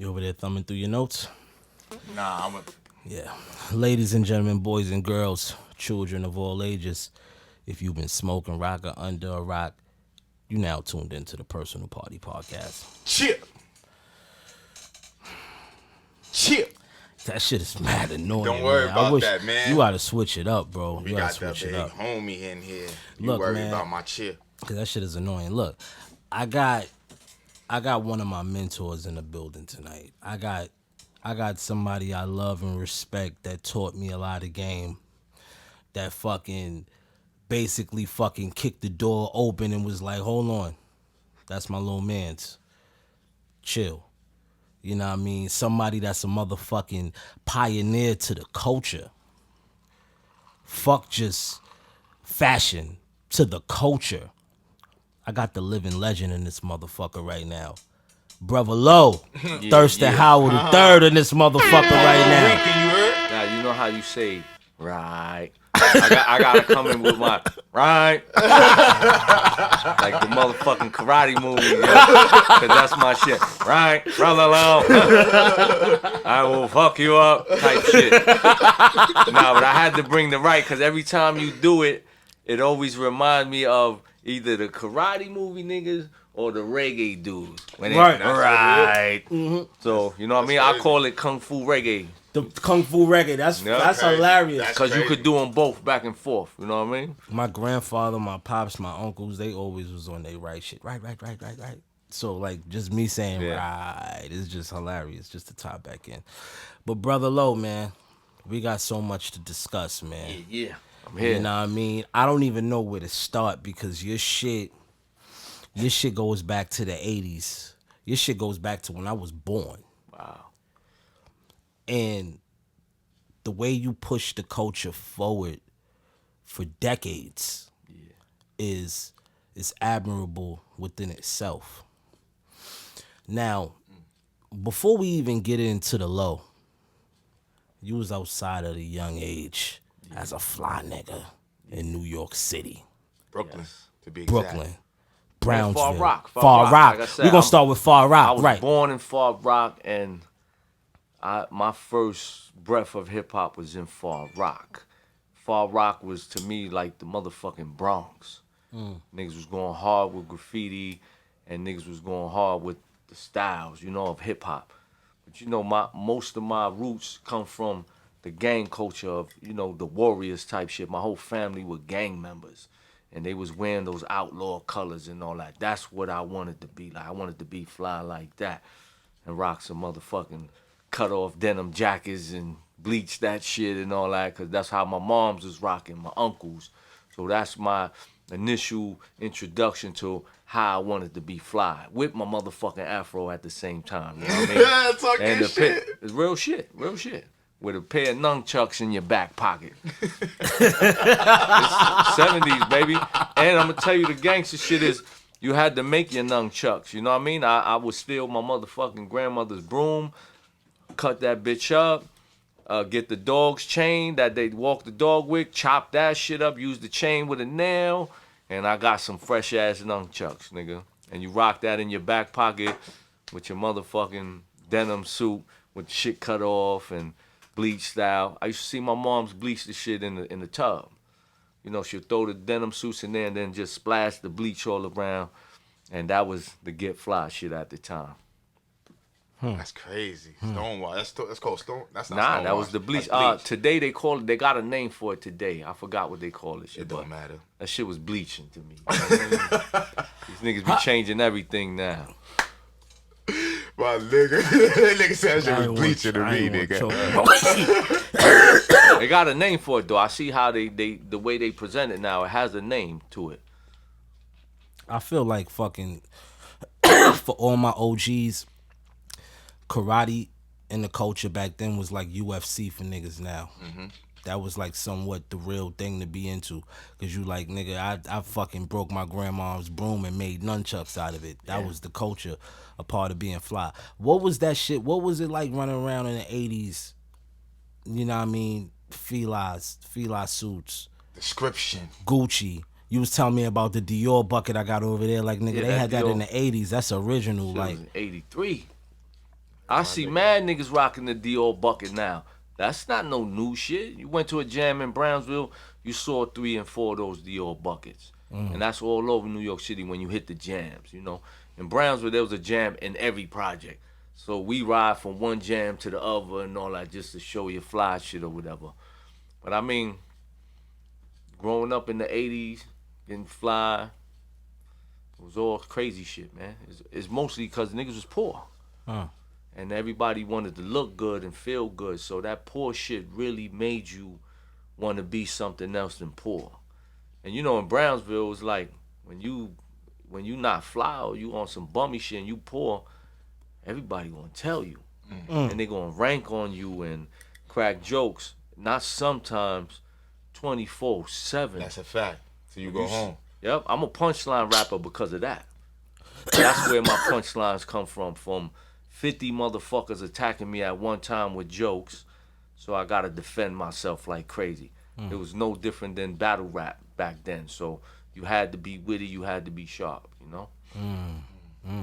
You over there thumbing through your notes? Nah, Yeah. Ladies and gentlemen, boys and girls, children of all ages, if you've been smoking rock or under a rock, you now tuned into the Personal Party Podcast. Chip. That shit is mad annoying. Don't worry man. about that, man. You gotta switch it up, bro. We You gotta got that switch big it up. homie in here. You Look, worry man, about my chip. Cause that shit is annoying. Look, I got one of my mentors in the building tonight. I got somebody I love and respect that taught me a lot of game. That fucking basically fucking kicked the door open and was like, hold on. That's my little man's. Chill. You know what I mean? Somebody that's a motherfucking pioneer to the culture. Fuck just fashion, to the culture. I got the living legend in this motherfucker right now. Brother Low, Thirsten Howl the third in this motherfucker right now. You heard? Now, you know how you say, right. I gotta come in with my, right. Like the motherfucking karate movie, yeah. Cause that's my shit. Right, brother Low. I will fuck you up type shit. Nah, but I had to bring the right, cause every time you do it, it always reminds me of either the karate movie niggas or the reggae dudes. When they, right. Mm-hmm. So, you know what I mean? I call it Kung Fu Reggae. The Kung Fu Reggae, that's crazy. hilarious. Because you could do them both back and forth, you know what I mean? My grandfather, my pops, my uncles, they always was on their right shit. Right. So, like, just me saying right is just hilarious, just to tie back in. But, Brother Low, man, we got so much to discuss, man. Yeah. I'm here. You know what I mean? I don't even know where to start because your shit goes back to the 80s. Your shit goes back to when I was born. Wow. And the way you push the culture forward for decades is admirable within itself. Now, before we even get into the Low, you was outside at a young age as a fly nigga in New York City. Brooklyn, to be exact. Brooklyn. Brownsville. Far Rock. Like I said, we're going to start with Far Rock, I was right. born in Far Rock, and my first breath of hip-hop was in Far Rock. Far Rock was, to me, like the motherfucking Bronx. Niggas was going hard with graffiti, and niggas was going hard with the styles, you know, of hip-hop. But, you know, most of my roots come from the gang culture of, you know, the Warriors type shit. My whole family were gang members. And they was wearing those outlaw colors and all that. That's what I wanted to be like. I wanted to be fly like that and rock some motherfucking cut off denim jackets and bleach that shit and all that, because that's how my moms was rocking, my uncles. So that's my initial introduction to how I wanted to be fly with my motherfucking afro at the same time. You know what I mean? Yeah, talking and shit. It's real shit. With a pair of nunchucks in your back pocket. It's 70s, baby. And I'm going to tell you the gangster shit is you had to make your nunchucks. You know what I mean? I would steal my motherfucking grandmother's broom, cut that bitch up, get the dog's chain that they'd walk the dog with, chop that shit up, use the chain with a nail, and I got some fresh-ass nunchucks, nigga. And you rock that in your back pocket with your motherfucking denim suit with shit cut off and bleach style. I used to see my mom's bleach the shit in the tub. You know, she'll throw the denim suits in there and then just splash the bleach all around. And that was the get fly shit at the time. That's crazy. Stonewall. That's called Stone. That's not Nah, Stonewall. that was the bleach. That's Today they call it, they got a name for it today. I forgot what they call it. Shit, It don't matter. That shit was bleaching to me. These niggas be changing everything now. My nigga. That nigga said that shit was bleaching to me, nigga. They got a name for it though. I see how they the way they present it now. It has a name to it. I feel like fucking for all my OGs, karate in the culture back then was like UFC for niggas now. That was like somewhat the real thing to be into. Cause you like, nigga, I fucking broke my grandma's broom and made nunchucks out of it. That was the culture, a part of being fly. What was that shit? What was it like running around in the 80s? You know what I mean? Fila suits. Description. Gucci. You was telling me about the Dior bucket I got over there. Like, nigga, they had that Dior. in the 80s. That's original. Shit like was in 83. I see mad niggas rocking the Dior bucket now. That's not no new shit. You went to a jam in Brownsville, you saw 3 and 4 of those Dior buckets. And that's all over New York City when you hit the jams, you know. In Brownsville, there was a jam in every project. So we ride from one jam to the other and all that just to show you fly shit or whatever. But I mean, growing up in the 80s, getting fly, it was all crazy shit, man. It's mostly because niggas was poor. And everybody wanted to look good and feel good. So that poor shit really made you want to be something else than poor. And you know, in Brownsville, it was like when you not fly or you on some bummy shit and you poor, everybody gonna tell you. And they gonna rank on you and crack jokes. Not sometimes, 24/7. That's a fact. So you go home. Yep, I'm a punchline rapper because of that. That's where my punchlines come from 50 motherfuckers attacking me at one time with jokes. So I gotta defend myself like crazy. It was no different than battle rap back then. So you had to be witty, you had to be sharp, you know?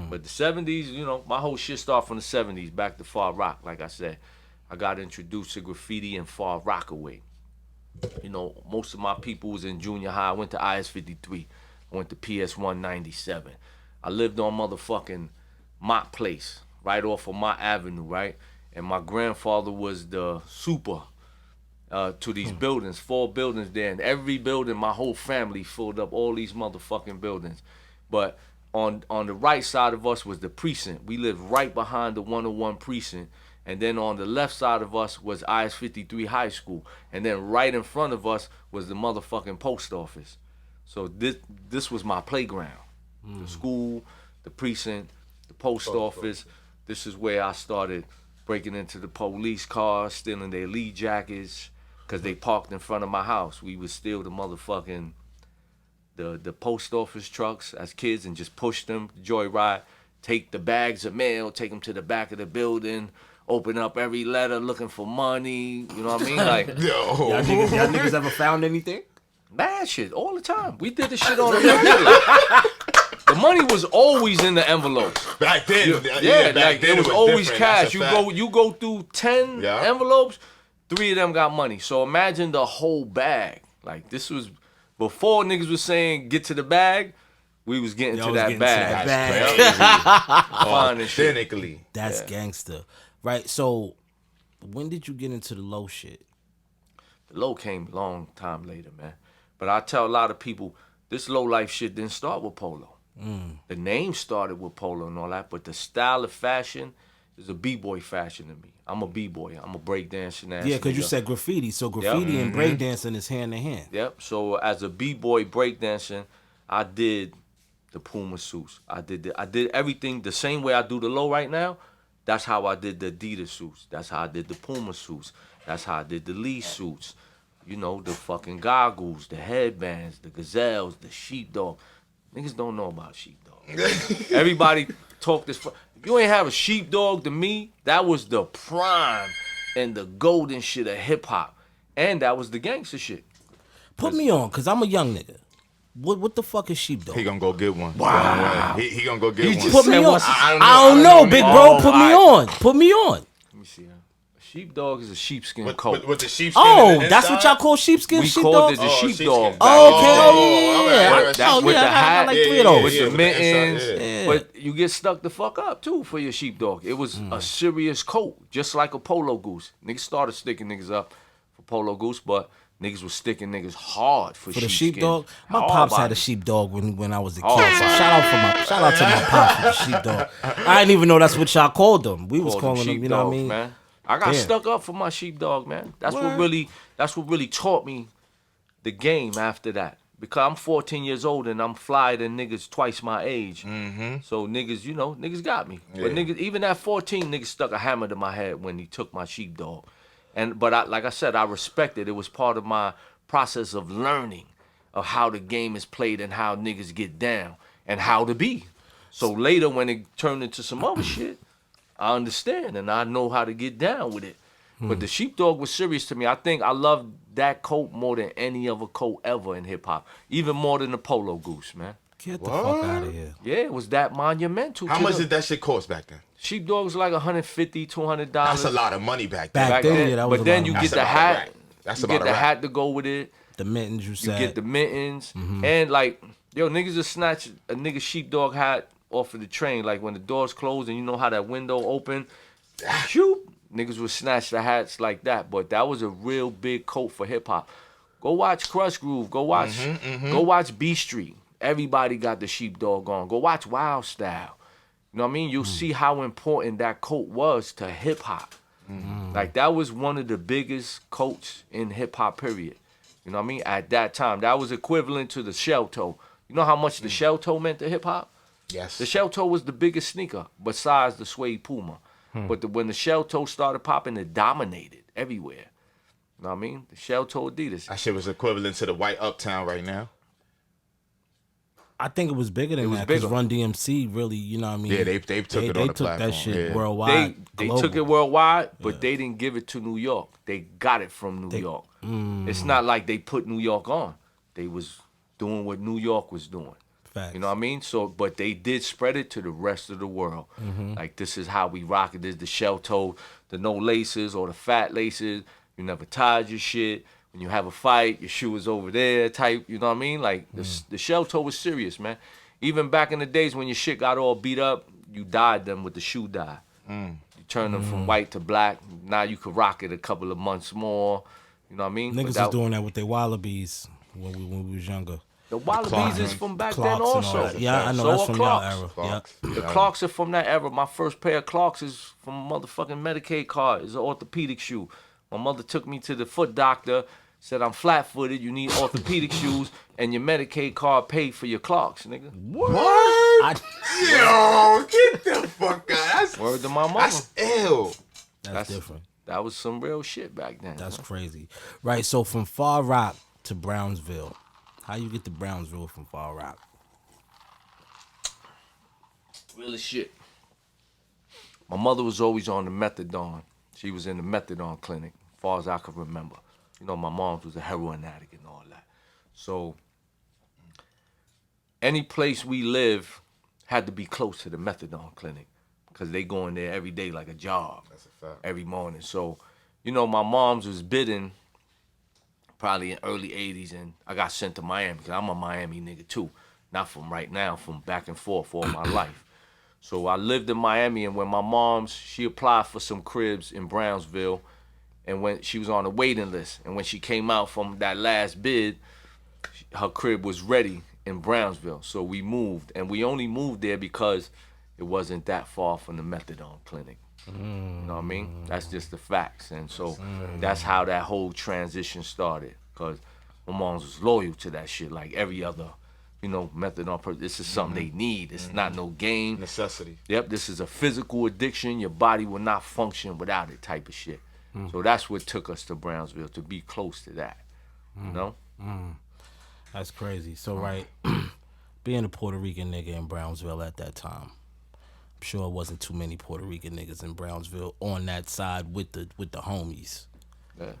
But the 70s, you know, my whole shit started from the 70s, back to Far Rock, like I said. I got introduced to graffiti in Far Rockaway. You know, most of my people was in junior high. I went to IS 53. I went to PS 197. I lived on motherfucking Mott Place, right off of Mott Avenue, right? And my grandfather was the super to these buildings, 4 buildings there. And every building, my whole family filled up all these motherfucking buildings. But on the right side of us was the precinct. We lived right behind the 101 precinct. And then on the left side of us was IS 53 High School. And then right in front of us was the motherfucking post office. So this was my playground. The school, the precinct, the post office. This is where I started breaking into the police cars, stealing their lead jackets, because they parked in front of my house. We would steal the motherfucking, the post office trucks as kids and just push them, joyride, take the bags of mail, take them to the back of the building, open up every letter looking for money. You know what I mean? Like, Y'all niggas ever found anything? Mad shit all the time. We did this shit on the regular. The money was always in the envelopes. Back then, Yeah, back like then it was always different. cash. That's You go through 10 Yeah. envelopes, 3 of them got money. So imagine the whole bag. Like this was before niggas was saying get to the bag. We was getting Y'all to was that getting to bag. that bag. Finding shit. Authentically. That's gangster. Right, so when did you get into the low shit? The low came a long time later, man. But I tell a lot of people, this low life shit didn't start with Polo. The name started with Polo and all that, but the style of fashion is a b-boy fashion to me. I'm a b-boy. I'm a breakdancing ass. Yeah, because you nigga. said graffiti, so graffiti and breakdancing is hand in hand. Yep. So as a b-boy breakdancing, I did the Puma suits. I did everything the same way I do the low right now. That's how I did the Adidas suits. That's how I did the Puma suits. That's how I did the Lee suits. You know, the fucking goggles, the headbands, the gazelles, the sheepdog. Niggas don't know about sheepdog. Everybody talk this. If you ain't have a sheepdog, to me, that was the prime and the golden shit of hip hop. And that was the gangster shit. Put me on, because I'm a young nigga. What the fuck is sheepdog? He gonna go get one. Wow. He gonna go get one. Put me on. I don't know, big bro. Put me on. Put me on. Let me see. Sheepdog is a sheepskin With coat. the sheepskin. Oh, that's what y'all call sheepskin We sheepdog? called it the Oh, sheepdog. sheepskin. Oh, okay. Oh, Oh, yeah. all right, Oh, right. yeah. With the I got hat, like 3 of those. with the with the mittens, inside, yeah. but you get stuck the fuck up too for your sheepdog. It was a serious coat, just like a polo goose. Niggas started sticking niggas up for polo goose, but niggas was sticking niggas hard for For the sheepskin. sheepdog? My Hard pops had body. a sheepdog when I was a kid. Hard So body. shout out to my pops for the sheepdog. I didn't even know that's what y'all called them. We was Called them calling them, you know what I sheepdogs, mean? man. I got Damn. stuck up for my sheepdog, man. That's Word. what really taught me the game after that. Because I'm 14 years old and I'm flyer than niggas twice my age. So niggas, you know, niggas got me. But niggas, even at 14, niggas stuck a hammer to my head when he took my sheepdog. But like I said, I respected it. It was part of my process of learning of how the game is played and how niggas get down and how to be. So later when it turned into some other shit, I understand and I know how to get down with it. But the sheepdog was serious to me. I think I loved that coat more than any other coat ever in hip hop. Even more than the polo goose, man. Get the fuck out of here. Yeah, it was that monumental. How much did that shit cost back then? Sheepdog was like $150, $200. That's a lot of money back then. Back then, yeah, that was but a then lot you of get money. the hat. That's You about get a the rack. hat to go with it. The mittens you You said. get the mittens. And like, yo, niggas will snatch a nigga sheepdog hat off of the train. Like when the doors close and you know how that window open. Shoot. Niggas would snatch the hats like that. But that was a real big coat for hip hop. Go watch Crush Groove. Go watch B Street. Everybody got the sheepdog on. Go watch Wild Style. You know what I mean? You'll see how important that coat was to hip hop. Like that was one of the biggest coats in hip hop, period. You know what I mean? At that time, that was equivalent to the shell toe. You know how much the shell toe meant to hip hop? Yes. The shell toe was the biggest sneaker besides the suede Puma. But when the shell toe started popping, it dominated everywhere. You know what I mean? The shell toe Adidas. That shit was equivalent to the white Uptown right now. I think it was bigger than that because Run DMC really, you know what I mean? Yeah, they took it on the They took platform. that shit Yeah. worldwide. They global. took it worldwide, but they didn't give it to New York. They got it from New York. It's not like they put New York on. They was doing what New York was doing. Facts. You know what I mean? So, but they did spread it to the rest of the world. Like this is how we rock it. This is the shell toe, the no laces or the fat laces. You never tied your shit. When you have a fight, your shoe is over there type. You know what I mean? Like the shell toe was serious, man. Even back in the days when your shit got all beat up, you dyed them with the shoe dye. You turn them from white to black. Now you could rock it a couple of months more. You know what I mean? Niggas was doing that with their Wallabies when we was younger. The Wallabies is from back then Clarks and all also. that. Yeah, I know So that's are from Clarks. y'all era. Clarks. Yeah. The Clarks are from that era. My first pair of Clarks is from a motherfucking Medicaid card. It's an orthopedic shoe. My mother took me to the foot doctor, said I'm flat-footed, you need orthopedic shoes, and your Medicaid card paid for your Clarks, nigga. What? I- Yo, get the fuck out. That's, Word to my mama. that's ill. That's different. That was some real shit back then. That's crazy. Right, so from Far Rock to Brownsville, how you get to Brownsville from Far Rock? Real as shit. My mother was always on the methadone. She was in the methadone clinic, as far as I can remember. You know, my mom was a heroin addict and all that. So, any place we live had to be close to the methadone clinic because they go in there every day like a job. That's a fact. Every morning. So, you know, my mom's was bidding probably in early 80s, and I got sent to Miami because I'm a Miami nigga too. Not from right now, from back and forth all my life. So I lived in Miami, and when my mom's, she applied for some cribs in Brownsville, and when she was on the waiting list, and when she came out from that last bid, her crib was ready in Brownsville. So we moved, and we only moved there because it wasn't that far from the methadone clinic. You know what I mean? That's just the facts. And so that's how that whole transition started, because my mom was loyal to that shit like every other, you know, methadone person. This is something they need. It's not no game. Necessity. Yep, this is a physical addiction. Your body will not function without it type of shit. So that's what took us to Brownsville, to be close to that. You know? That's crazy. So, right, being a Puerto Rican nigga in Brownsville at that time, I'm sure it wasn't too many Puerto Rican niggas in Brownsville on that side with the homies. Yeah.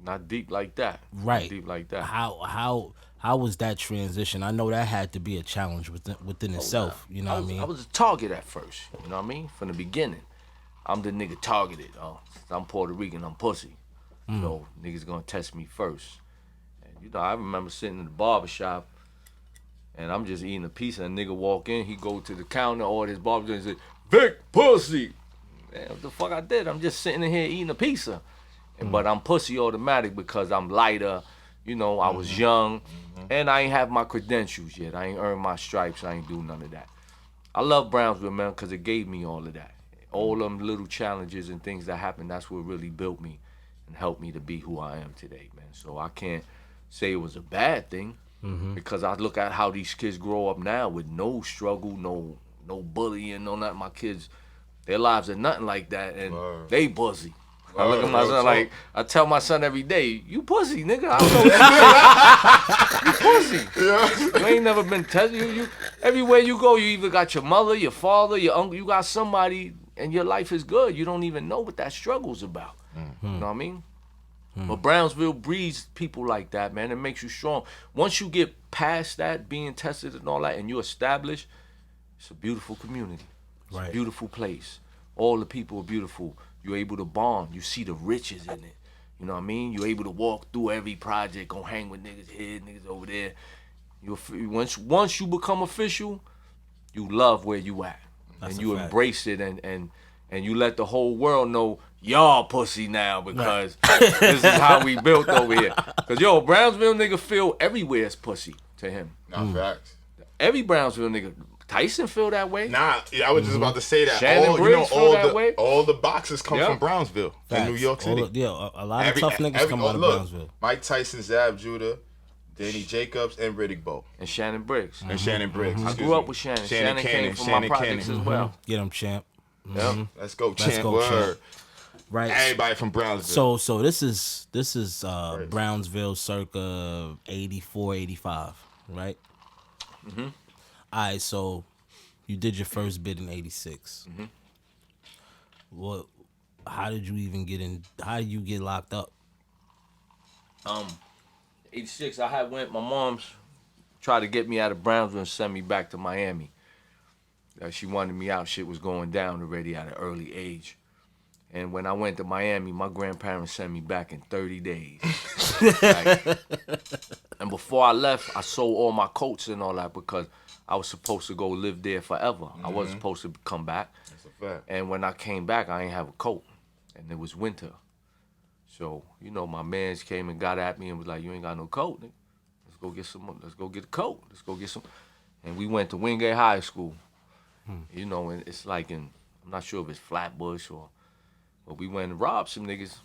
Not deep like that. Right. Not deep like that. How was that transition? I know that had to be a challenge within itself. You know what I mean? I was a target at first. You know what I mean? From the beginning. I'm the nigga targeted. I'm Puerto Rican, I'm pussy. So niggas gonna test me first. And you know, I remember sitting in the barbershop and I'm just eating a pizza, and a nigga walk in, he go to the counter, order his barber and say, Vic Pussy. Man, what the fuck I did? I'm just sitting in here eating a pizza. But I'm pussy automatic because I'm lighter. You know, I was young, and I ain't have my credentials yet. I ain't earned my stripes. I ain't do none of that. I love Brownsville, man, because it gave me all of that. All them little challenges and things that happened, that's what really built me and helped me to be who I am today, man. So I can't say it was a bad thing, because I look at how these kids grow up now with no struggle, no bullying, no nothing. My kids, their lives are nothing like that, and they pussy. I look at my son like, I tell my son every day, you pussy, nigga. I don't know what you think. You pussy. Yeah. You ain't never been tested. You everywhere you go, you either got your mother, your father, your uncle, you got somebody, and your life is good. You don't even know what that struggle's about. You know what I mean? But Brownsville breeds people like that, man. It makes you strong. Once you get past that, being tested and all that, and you establish, it's a beautiful community. It's a beautiful place. All the people are beautiful. You're able to bond. You see the riches in it. You know what I mean? You're able to walk through every project, go hang with niggas here, niggas over there. Once you become official, you love where you at. And you embrace it and you let the whole world know y'all pussy now because this is how we built over here. Because, Brownsville nigga feel everywhere is pussy to him. Nah, facts. Every Brownsville nigga. Tyson feel that way. Nah, I was just about to say that. Shannon Briggs feel that way. All the boxers come from Brownsville in New York City. A lot of tough niggas come out of Brownsville. Mike Tyson, Zab Judah, Danny Jacobs, and Riddick Bowe. And Shannon Briggs. And Shannon Briggs. I grew up with Shannon. Shannon came from my projects as well. Get him, champ. Yep. Let's go, champ. Word. Right. Everybody from Brownsville. So this is Brownsville circa 84, 85, right? All right, so you did your first bid in 86. How did you even get in? How did you get locked up? 86, I had went, my mom's tried to get me out of Brownsville and send me back to Miami. She wanted me out. Shit was going down already at an early age. And when I went to Miami, my grandparents sent me back in 30 days. And before I left, I sold all my coats and all that because I was supposed to go live there forever. I wasn't supposed to come back. That's a fact. And when I came back, I ain't have a coat. And it was winter. So, my mans came and got at me and was like, you ain't got no coat, nigga. Let's go get a coat. Let's go get some. And we went to Wingate High School. And it's like I'm not sure if it's Flatbush but we went and robbed some niggas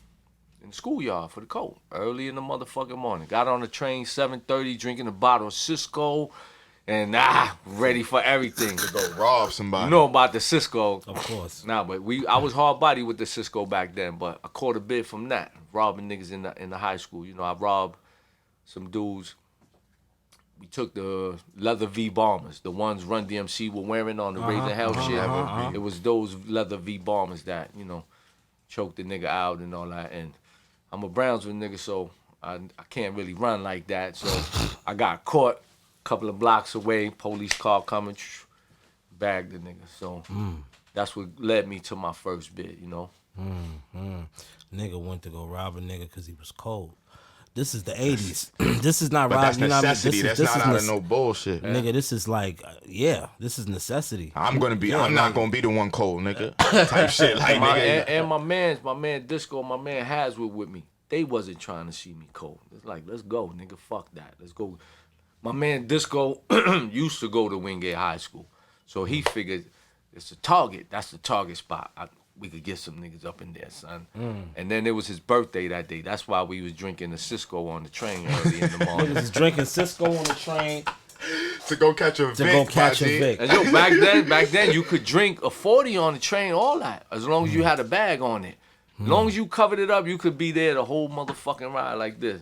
in the schoolyard for the coat early in the motherfucking morning. Got on the train 7:30, drinking a bottle of Cisco, and ready for everything. To go rob somebody. You know about the Cisco. Of course. Nah, but I was hard body with the Cisco back then, but I caught a bit from that, robbing niggas in the high school. I robbed some dudes. We took the leather V bombers, the ones Run DMC were wearing on the Raising Hell shit. It was those leather V bombers that, choked the nigga out and all that. And I'm a Brownsville nigga, so I can't really run like that. So I got caught a couple of blocks away, police car coming, bagged the nigga. So that's what led me to my first bid, Nigga went to go rob a nigga because he was cold. This is the 80s. This is not robbing. That's necessity. That's not out of no bullshit. Nigga, this is like, this is necessity. I'm not gonna be the one cold, nigga. Type shit like nigga. And my man Disco, my man Haswood with me. They wasn't trying to see me cold. It's like, let's go, nigga. Fuck that. Let's go. My man Disco used to go to Wingate High School, so he figured it's a target. That's the target spot. We could get some niggas up in there, son. And then it was his birthday that day. That's why we was drinking the Cisco on the train early in the morning. Niggas was drinking Cisco on the train to go catch a Vic. And back then you could drink a 40 on the train, all that, as long as you had a bag on it. As long as you covered it up, you could be there the whole motherfucking ride like this.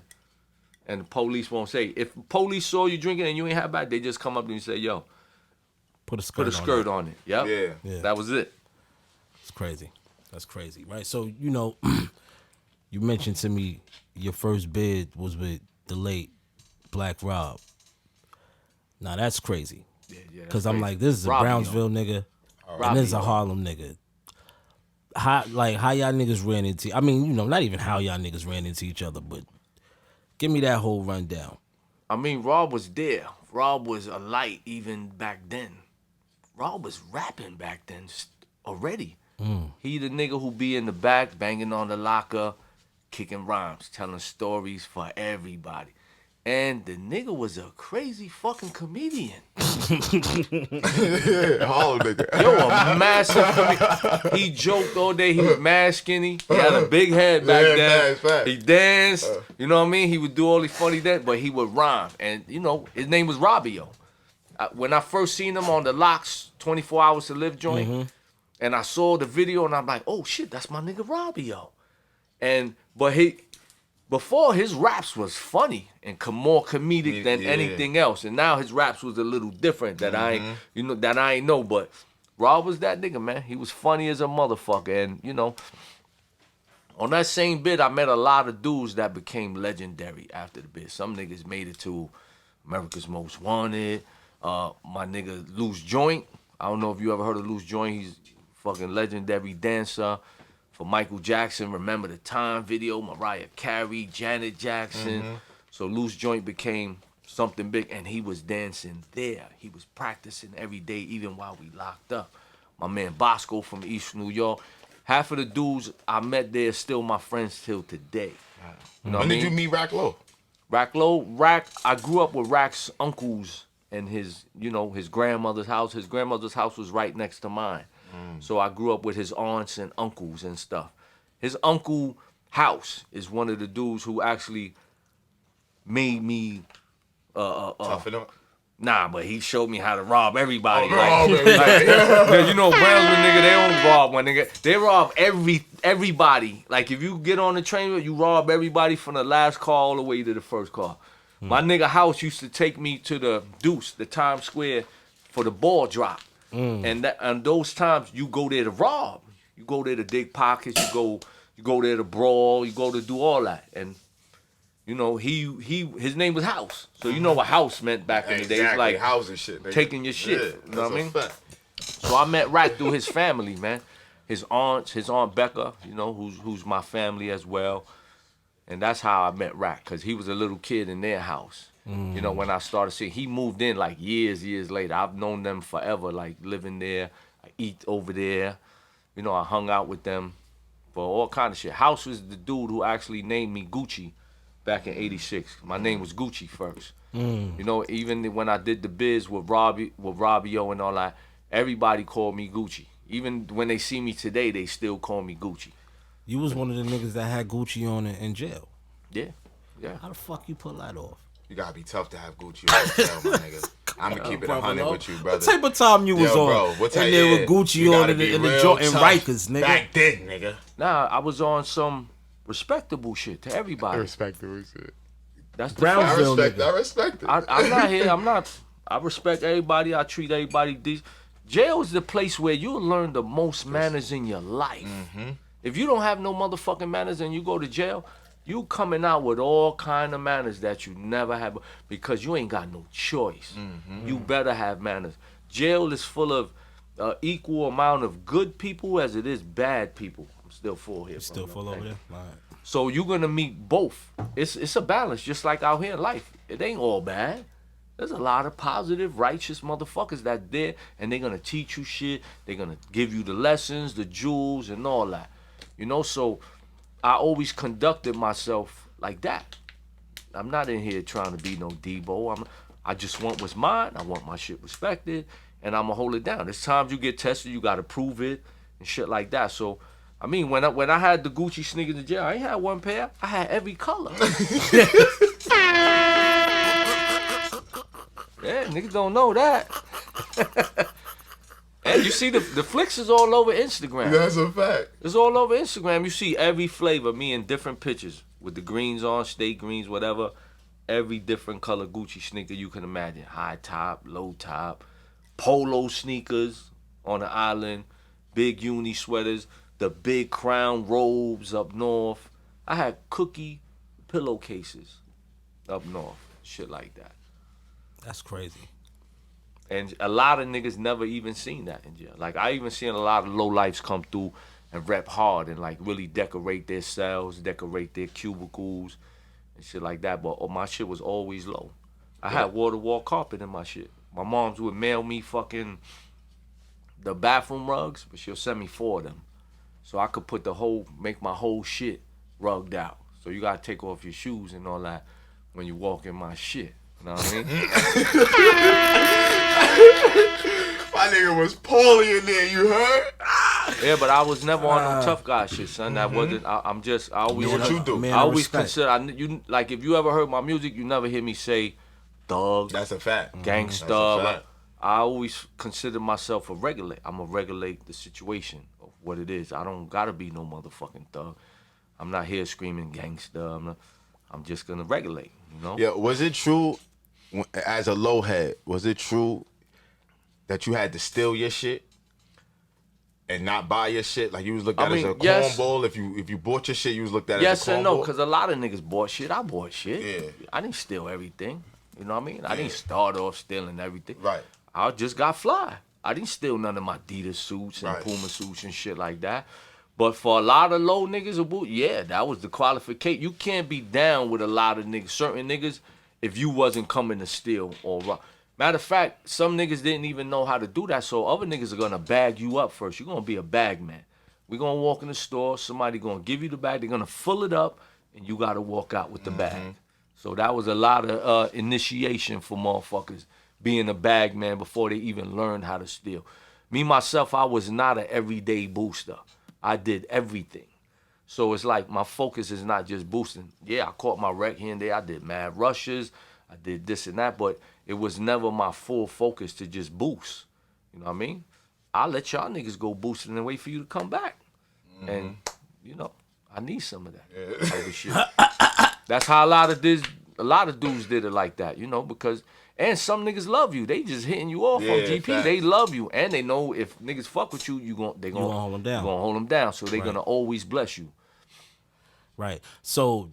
And the police won't say. If police saw you drinking and you ain't have a bag, they just come up to you and say, yo, put a skirt on it. Yep. Yeah. That was it. It's crazy. That's crazy, right? So, you mentioned to me your first bid was with the late Black Rob. Now, that's crazy. Yeah. Because I'm like, this is a Brownsville nigga, and this is a Harlem nigga. How y'all niggas ran into, not even how y'all niggas ran into each other, but give me that whole rundown. Rob was there. Rob was a light even back then. Rob was rapping back then already. He the nigga who be in the back, banging on the locker, kicking rhymes, telling stories for everybody. And the nigga was a crazy fucking comedian. Harlem nigga. A massive comedian. He joked all day. He was mad skinny. He had a big head back then. He danced. You know what I mean? He would do all these funny dance, but he would rhyme. And, his name was Robbio. When I first seen him on the Locks 24 Hours to Live joint, and I saw the video, and I'm like, oh shit, that's my nigga Robbio. But before his raps was funny and more comedic than anything else, and now his raps was a little different that I ain't know. But Rob was that nigga, man. He was funny as a motherfucker, and On that same bid, I met a lot of dudes that became legendary after the bid. Some niggas made it to America's Most Wanted. My nigga Loose Joint. I don't know if you ever heard of Loose Joint. He's fucking legendary dancer for Michael Jackson. Remember the Time video, Mariah Carey, Janet Jackson. So Loose Joint became something big, and he was dancing there. He was practicing every day, even while we locked up. My man Bosco from East New York. Half of the dudes I met there still my friends till today. You know when what did I mean? you meet Rack Low? Rack, I grew up with Rack's uncles and his grandmother's house. His grandmother's house was right next to mine. So I grew up with his aunts and uncles and stuff. His uncle House is one of the dudes who actually made me Toughen up. Nah, but he showed me how to rob everybody. Rob everybody. Cause you know, Brownsville nigga, they don't rob one nigga. They rob everybody. Like if you get on the train, you rob everybody from the last car all the way to the first car. My nigga House used to take me to the Deuce, the Times Square, for the ball drop. And those times you go there to rob. You go there to dig pockets. You go there to brawl. You go to do all that. And you know, his name was House. So you know what house meant back in the day. It's like house and shit. taking your shit. Yeah, you know what I mean? fact. So I met Rack through his family, man. His Aunt Becca, you know, who's my family as well. And that's how I met Rack, because he was a little kid in their house. You know, when I started seeing, he moved in like years later. I've known them forever, like living there. I eat over there. You know, I hung out with them for all kind of shit. House was the dude who actually named me Gucci back in '86. My name was Gucci first. You know, even when I did the biz with Robbio and all that, everybody called me Gucci. Even when they see me today, they still call me Gucci. You was one of the niggas that had Gucci on in jail. Yeah. How the fuck you pull that off? You gotta be tough to have Gucci on the my nigga. I'm gonna keep it 100 with you, brother. What type of time you was on? Bro, what type, and there with Gucci on in the joint in Rikers, nigga. Back then, nigga. Nah, I was on some respectable shit to everybody. Respectable shit. That's the Brownsville, fact. I respect it. I'm not here. I respect everybody. I treat everybody decent. Jail is the place where you'll learn the most manners in your life. If you don't have no motherfucking manners and you go to jail, you coming out with all kind of manners that you never had, because you ain't got no choice. You better have manners. Jail is full of equal amount of good people as it is bad people. I'm still full here. Still full over there? All right. So you're gonna meet both. It's a balance, just like out here in life. It ain't all bad. There's a lot of positive, righteous motherfuckers that there, and they're gonna teach you shit. They're gonna give you the lessons, the jewels, and all that. You know, so I always conducted myself like that. I'm not in here trying to be no Debo. I just want what's mine. I want my shit respected, and I'm gonna hold it down. There's times you get tested, you gotta prove it and shit like that. So, I mean, when I had the Gucci sneakers in jail, I ain't had one pair. I had every color. Yeah, niggas don't know that. And you see the flicks is all over Instagram. That's a fact. It's all over Instagram. You see every flavor, me in different pictures with the greens on, state greens, whatever. Every different color Gucci sneaker you can imagine. High top, low top, polo sneakers on the island, big uni sweaters, the big crown robes up north. I had cookie pillowcases up north, shit like that. That's crazy. And a lot of niggas never even seen that in jail. Like, I even seen a lot of lowlifes come through and rep hard and, like, really decorate their cells, decorate their cubicles and shit like that. But my shit was always low. I had wall-to-wall carpet in my shit. My moms would mail me fucking the bathroom rugs, but she'll send me 4 of them. So I could make my whole shit rugged out. So you gotta take off your shoes and all that when you walk in my shit. You know what I mean? My nigga was poorly in there, you heard? Yeah, but I was never on no tough guy shit, son. That wasn't. I always. Do what you do. Man, I always respect. consider. Like, if you ever heard my music, you never hear me say thug, That's a fact. gangsta. That's a fact. I always consider myself a regulate. I'm gonna regulate the situation of what it is. I don't gotta be no motherfucking thug. I'm not here screaming gangsta. I'm just gonna regulate. You know? Yeah, was it true, as a low head, was it true that you had to steal your shit? and not buy your shit? Like you was looked at as a yes. cornball. If you bought your shit, you was looked at as a cornball. Yes and no, because a lot of niggas bought shit. I bought shit. Yeah. I didn't steal everything. You know what I mean? I didn't start off stealing everything. Right. I just got fly. I didn't steal none of my Adidas suits and Right. Puma suits and shit like that. But for a lot of low niggas, yeah, that was the qualification. You can't be down with a lot of niggas, certain niggas, if you wasn't coming to steal or rob. Matter of fact, some niggas didn't even know how to do that, so other niggas are gonna bag you up first. You're gonna be a bag man. We're gonna walk in the store, somebody gonna give you the bag, they're gonna fill it up, and you gotta walk out with the bag. So that was a lot of initiation for motherfuckers being a bag man before they even learned how to steal. Me, myself, I was not an everyday booster. I did everything. So it's like my focus is not just boosting. Yeah, I caught my wreck here and there. I did mad rushes. I did this and that, but it was never my full focus to just boost. You know what I mean? I'll let y'all niggas go boosting and wait for you to come back. And, you know, I need some of that type of shit. That's how a lot of dudes did it like that, you know, because, and some niggas love you. They just hitting you off on GP. Facts. They love you. And they know if niggas fuck with you, they gonna hold them down. You gonna hold them down. So they gonna always bless you. Right. So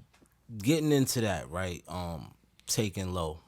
getting into that, right? Taking low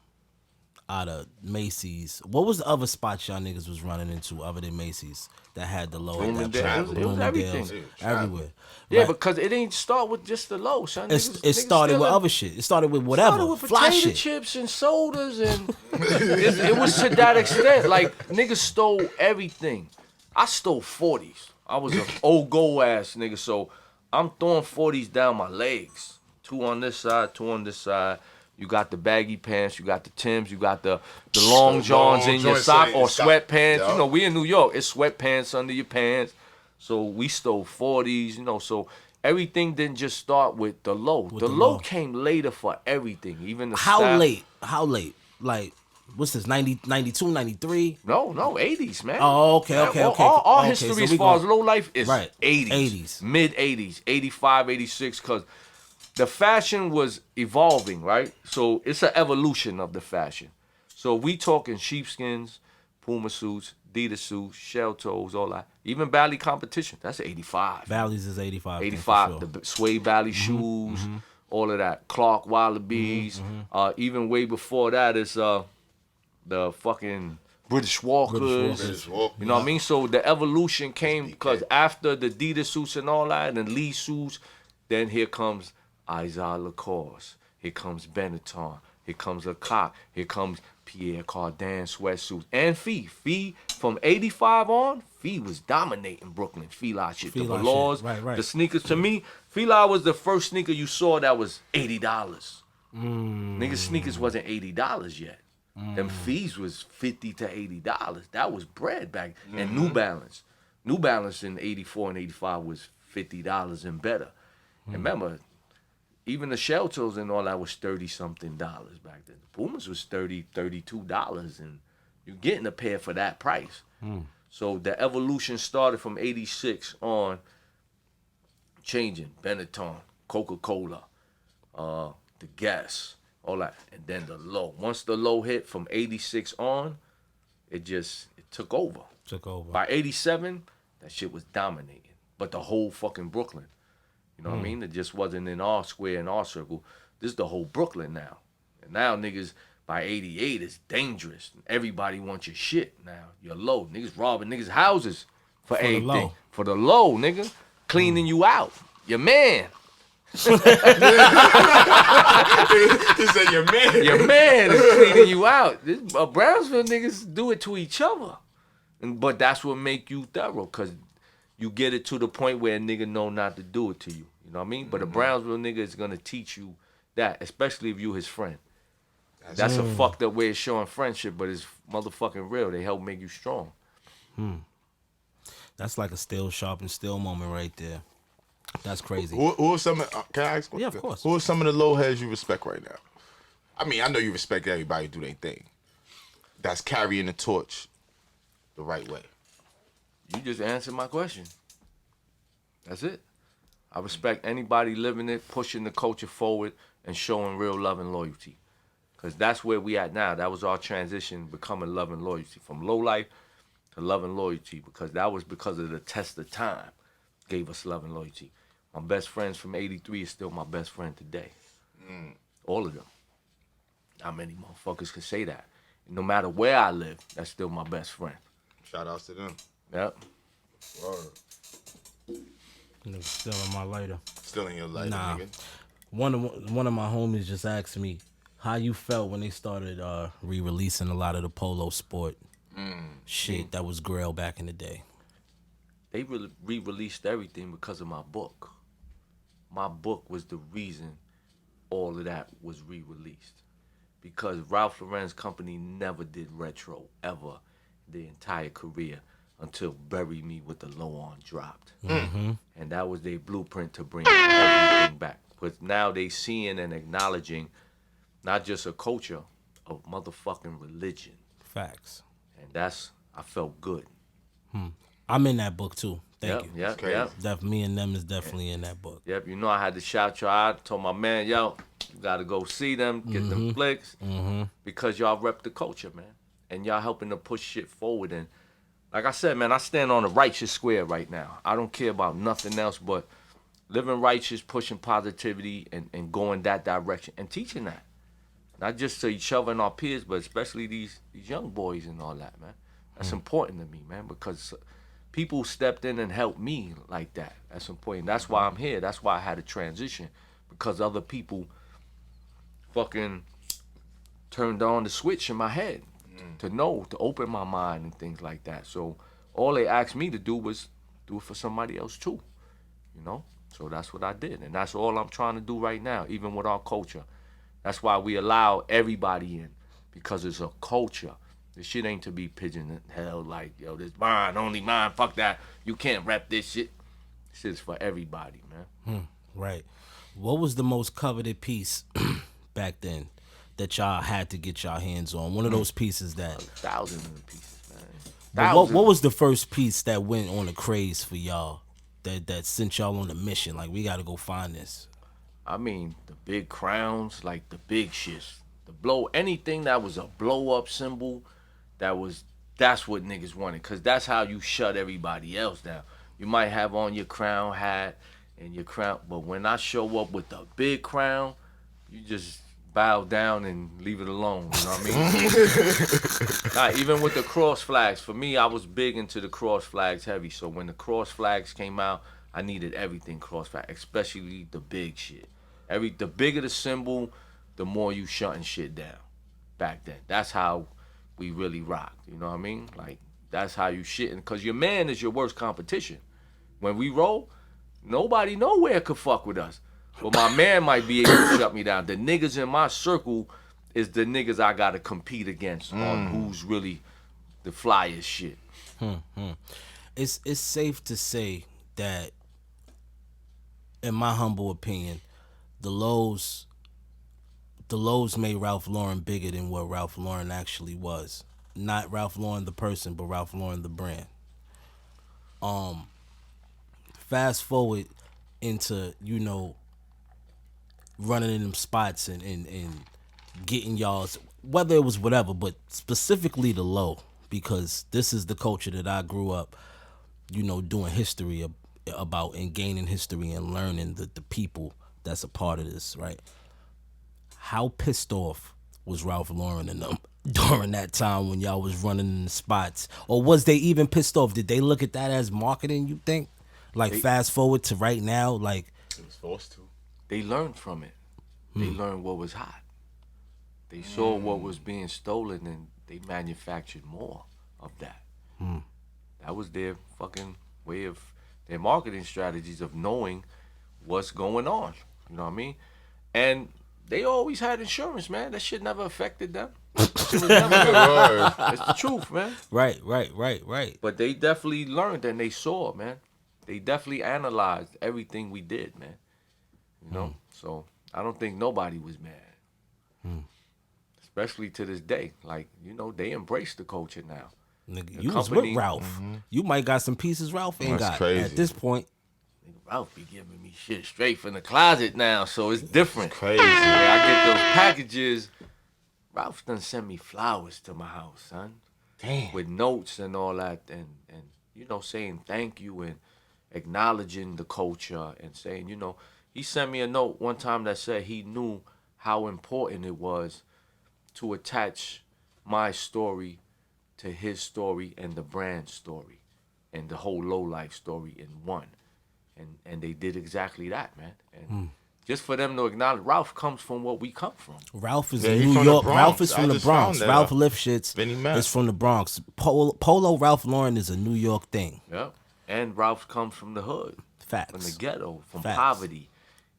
out of Macy's. What was the other spots y'all niggas was running into other than Macy's that had the low? Bloomingdale's. It was everything. Everywhere. Yeah, Right. because it ain't start with just the low, son. It started with other shit. It started with whatever. Started with fly potato shit. chips and sodas, and it was to that extent. Like, niggas stole everything. I stole 40s. I was an old go ass nigga, so I'm throwing 40s down my legs. 2 on this side, 2 on this side. You got the baggy pants, you got the Timbs, you got the long johns in your sock or sweatpants. Yep. You know, we in New York, it's sweatpants under your pants. So we stole 40s, you know, so everything didn't just start with the low. The low came later for everything, even the How style. late? How late? Like, what's this, 90, 92, 93? No, 80s, man. Oh, okay. Our Okay, history so as we far go- as low life is Right. 80s. 80s. Mid-80s, 85, 86, because the fashion was evolving, right? So it's an evolution of the fashion. So we talking sheepskins, Puma suits, Adidas suits, shell toes, all that. Even Bally competition, that's 85. Bally's is 85. 85, for sure. the suede Bally shoes, all of that. Clark Wallabies. Even way before that is the fucking British Walkers. British Walkers. You know what I mean? So the evolution came because after the Adidas suits and all that, and Lee suits, then here comes Isaiah Lacoste. Here comes Benetton. Here comes Lecoq. Here comes Pierre Cardin sweatsuits. And Fee. Fee, from 85 on, Fee was dominating Brooklyn. Fila shit. The Fila velours, shit. Right. the sneakers. To me, Fila was the first sneaker you saw that was $80. Niggas' sneakers wasn't $80 yet. Them fees was $50 to $80. That was bread back. And New Balance. New Balance in 84 and 85 was $50 and better. And remember, even the shell toes and all that was $30-something back then. The Pumas was $30, $32, and you're getting a pair for that price. So the evolution started from 86 on, changing. Benetton, Coca-Cola, the Guess, all that. And then the low. Once the low hit from 86 on, it took over. By 87, that shit was dominating. But the whole fucking Brooklyn. You know what I mean? It just wasn't in our square, in our circle. This is the whole Brooklyn now. And now niggas, by 88, it's dangerous. Everybody wants your shit now. You're low. Niggas robbing niggas' houses for anything. low. For the low, nigga. Cleaning you out. Your man. He said your man. Your man is cleaning you out. Brownsville niggas do it to each other. But that's what make you thorough, because you get it to the point where a nigga know not to do it to you. You know what I mean? But a Brownsville nigga is going to teach you that, especially if you his friend. That's a fucked up way of showing friendship, but it's motherfucking real. They help make you strong. That's like a still sharp and still moment right there. That's crazy. Who are some? Can I ask? Yeah, of course. Who are some of the low heads you respect right now? I mean, I know you respect everybody do their thing. That's carrying the torch the right way. You just answered my question. That's it. I respect anybody living it, pushing the culture forward, and showing real love and loyalty. Because that's where we at now. That was our transition, becoming love and loyalty. From low life to love and loyalty, because that was because of the test of time gave us love and loyalty. My best friends from 83 is still my best friend today. All of them. Not many motherfuckers can say that. No matter where I live, that's still my best friend. Shout outs to them. Yep. Word. Nigga still in my lighter. Still in your life, Nah. nigga. One of my homies just asked me how you felt when they started re-releasing a lot of the Polo sport shit that was Grail back in the day. They re-released everything because of my book. My book was the reason all of that was re-released. Because Ralph Lauren's company never did retro, ever, their entire career, until Bury Me with the Low On dropped. And that was their blueprint to bring everything back. But now they seeing and acknowledging not just a culture, a motherfucking religion. Facts. And that's, I felt good. I'm in that book too. Thank you. Yep, crazy. yep. Me and them is definitely in that book. Yep, you know I had to shout y'all out. Told my man, yo, you gotta go see them, get them flicks, because y'all rep the culture, man. And y'all helping to push shit forward. And like I said, man, I stand on a righteous square right now. I don't care about nothing else but living righteous, pushing positivity, and going that direction, and teaching that. Not just to each other and our peers, but especially these young boys and all that, man. That's important to me, man, because people stepped in and helped me like that. That's important. That's why I'm here. That's why I had a transition, because other people fucking turned on the switch in my head to know, to open my mind and things like that. So all they asked me to do was do it for somebody else too, you know? So that's what I did. And that's all I'm trying to do right now, even with our culture. That's why we allow everybody in, because it's a culture. This shit ain't to be pigeonholed like, yo, this mine, only mine, fuck that. You can't rep this shit. This shit's for everybody, man. Right. What was the most coveted piece back then that y'all had to get y'all hands on? One of those pieces that... Thousands of pieces, man. But what was the first piece that went on a craze for y'all that sent y'all on a mission? Like, we got to go find this. I mean, the big crowns, like the big shits. Anything that was a blow-up symbol, that's what niggas wanted, because that's how you shut everybody else down. You might have on your crown hat and your crown, but when I show up with the big crown, you just bow down and leave it alone, you know what I mean? Even with the cross flags, for me, I was big into the cross flags heavy, so when the cross flags came out, I needed everything cross flag, especially the big shit. The bigger the symbol, the more you shutting shit down back then. That's how we really rocked, you know what I mean? Like, that's how you shitting, because your man is your worst competition. When we roll, nobody nowhere could fuck with us. But my man might be able to shut me down. The niggas in my circle is the niggas I gotta compete against on who's really the flyest shit. It's safe to say that, in my humble opinion, the Lows made Ralph Lauren bigger than what Ralph Lauren actually was. Not Ralph Lauren the person, but Ralph Lauren the brand. Fast forward into, you know, running in them spots and getting y'all's, whether it was whatever, but specifically the Low, because this is the culture that I grew up, you know, doing history about, and gaining history and learning the people that's a part of this, right? How pissed off was Ralph Lauren and them during that time when y'all was running in the spots? Or was they even pissed off? Did they look at that as marketing, you think? Like, fast forward to right now, like... It was forced to. They learned from it. They learned what was hot. They saw what was being stolen, and they manufactured more of that. That was their fucking way of, their marketing strategies of knowing what's going on. You know what I mean? And they always had insurance, man. That shit never affected them. Shit was never It's the truth, man. Right. But they definitely learned and they saw, man. They definitely analyzed everything we did, man. You know? So I don't think nobody was mad. Especially to this day. Like, you know, they embrace the culture now. Nigga, you was with Ralph. You might got some pieces Ralph ain't got crazy. at this point. Ralph be giving me shit straight from the closet now, so it's different. It's crazy. When I get those packages, Ralph done send me flowers to my house, son. Damn. with notes and all that, and saying thank you and acknowledging the culture and saying, he sent me a note one time that said he knew how important it was to attach my story to his story and the brand story and the whole low life story in one. And they did exactly that, man. And just for them to acknowledge, Ralph comes from what we come from. Ralph is Yeah, in he's New from the York. Bronx. Ralph is I from the just Bronx. found that Ralph out. Lifshitz Vinnie Mac. is from the Bronx. Polo Ralph Lauren is a New York thing. Yeah. And Ralph comes from the hood, Facts. from the ghetto, from Facts. poverty.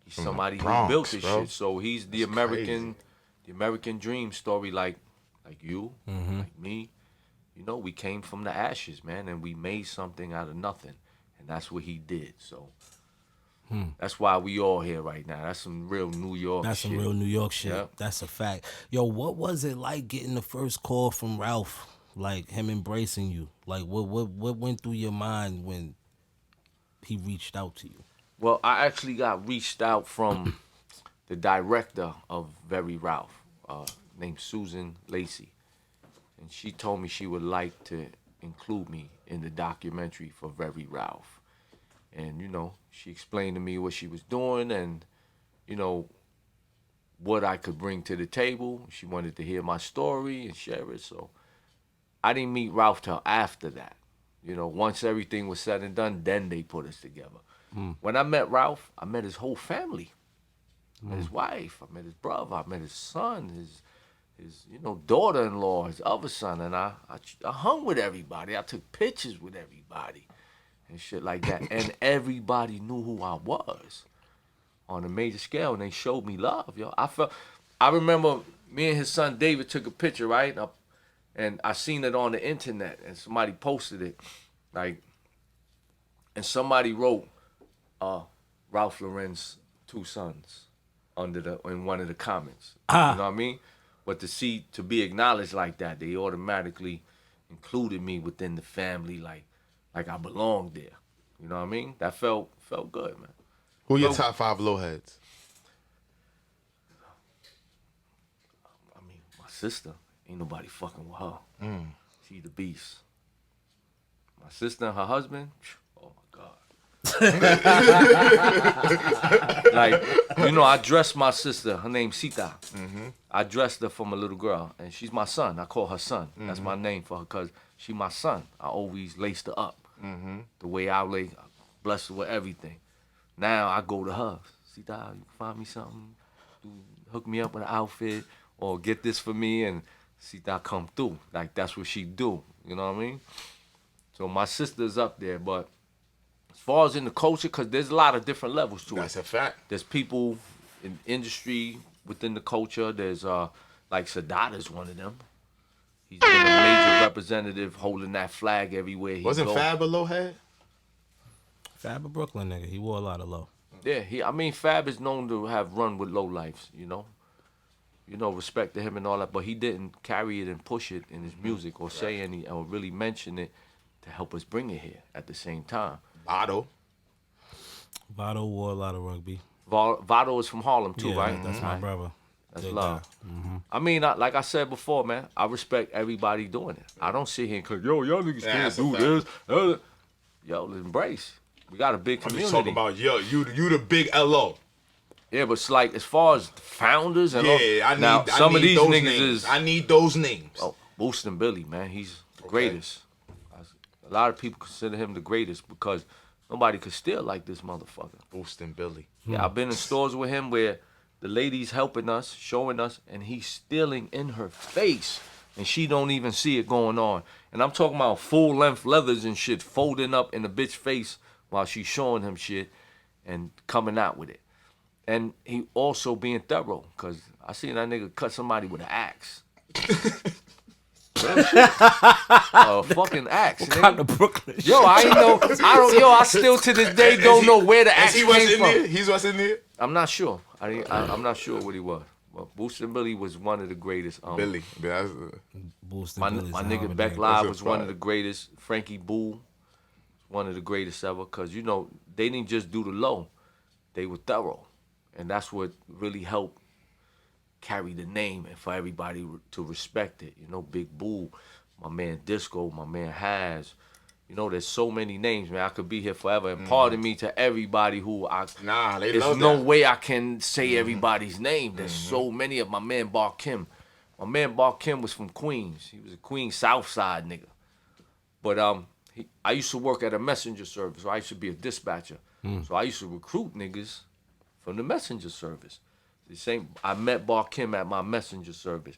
He's From the somebody Bronx, who built this bro. shit. So he's the That's American, crazy. the American dream story, like you, like me. We came from the ashes, man, and we made something out of nothing, and that's what he did. So that's why we all here right now. That's some real New York. That's shit. some real New York shit. Yep. That's a fact. Yo, what was it like getting the first call from Ralph? Like him embracing you? Like what went through your mind when he reached out to you? Well, I actually got reached out from the director of Very Ralph, named Susan Lacey. And she told me she would like to include me in the documentary for Very Ralph. And, she explained to me what she was doing and, what I could bring to the table. She wanted to hear my story and share it. So I didn't meet Ralph till after that. Once everything was said and done, then they put us together. When I met Ralph, I met his whole family. I met his wife, I met his brother, I met his son, his daughter-in-law, his other son, and I hung with everybody. I took pictures with everybody and shit like that. And everybody knew who I was on a major scale, and they showed me love, yo. I remember me and his son David took a picture, right? And I seen it on the internet, and somebody posted it, like, and somebody wrote, Ralph Lauren's two sons in one of the comments. You know what I mean? But to be acknowledged like that, they automatically included me within the family, like I belonged there. You know what I mean? That felt good, man. Who your So- top 5 low heads? I mean, my sister, ain't nobody fucking with her. She the beast. My sister and her husband, oh my God. Like, I dressed my sister. Her name's Sita. I dressed her from a little girl, and she's my son. I call her son. That's my name for her, because she my son. I always laced her up. The way I blessed her with everything. Now I go to her. Sita, you can find me something? Hook me up with an outfit, or get this for me, and Sita come through. Like, that's what she do. You know what I mean? So my sister's up there, but as far as in the culture, because there's a lot of different levels to That's it. a fact. There's people in industry within the culture. There's like Sadada's one of them. He's been a major representative holding that flag everywhere he Wasn't go. Fab a low head? Fab a Brooklyn nigga. He wore a lot of low. Yeah, Fab is known to have run with low lifes, respect to him and all that, but he didn't carry it and push it in his music or say any or really mention it to help us bring it here at the same time. Otto. Vado wore a lot of rugby. Vado is from Harlem too, Yeah, right? that's my Right. brother. That's Good love. guy. I mean, like I said before, man, I respect everybody doing it. I don't sit here and click, yo, y'all niggas can't that's a do fact. this. Yo, let's embrace. We got a big I'm community. just talking about, yo, you the big LO. Yeah, but it's like, as far as founders and all. Yeah, now, some of these those niggas names. is. I need those names. Oh, Boostin' Billy, man, he's the greatest. A lot of people consider him the greatest because nobody could steal like this motherfucker. Boostin' Billy. Yeah, I've been in stores with him where the lady's helping us, showing us, and he's stealing in her face, and she don't even see it going on. And I'm talking about full-length leathers and shit folding up in the bitch face while she's showing him shit and coming out with it. And he also being thorough, because I seen that nigga cut somebody with an axe. A fucking axe. What nigga. kind of Brooklyn Yo, I ain't know. I still to this day don't know where the axe He was came in from. there? He's what's in there? I'm not sure. I'm not sure what he was. But Boostin' Billy was one of the greatest. Billy. That's, Boosting My Billy's a nigga hard Beck nigga. Live a was one of fact. the greatest. Frankie Boo, one of the greatest ever. Because, they didn't just do the low. They were thorough. And that's what really helped carry the name and for everybody to respect it. Big Boo, my man Disco, my man Has. You know, there's so many names, man. I could be here forever. And pardon me to everybody who Nah, they there's love no that. way I can say everybody's name. There's so many of my man Bar Kim. My man Bar Kim was from Queens. He was a Queens South Side nigga. But I used to work at a messenger service. So I used to be a dispatcher. So I used to recruit niggas from the messenger service. I met Bar Kim at my messenger service.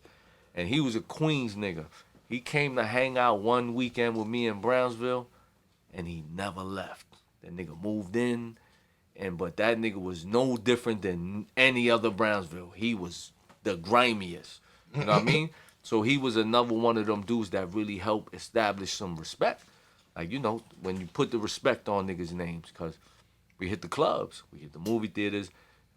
And he was a Queens nigga. He came to hang out one weekend with me in Brownsville, and he never left. That nigga moved in, but that nigga was no different than any other Brownsville. He was the grimiest. You know what I mean? So he was another one of them dudes that really helped establish some respect. Like, you know, when you put the respect on niggas' names, because we hit the clubs, we hit the movie theaters,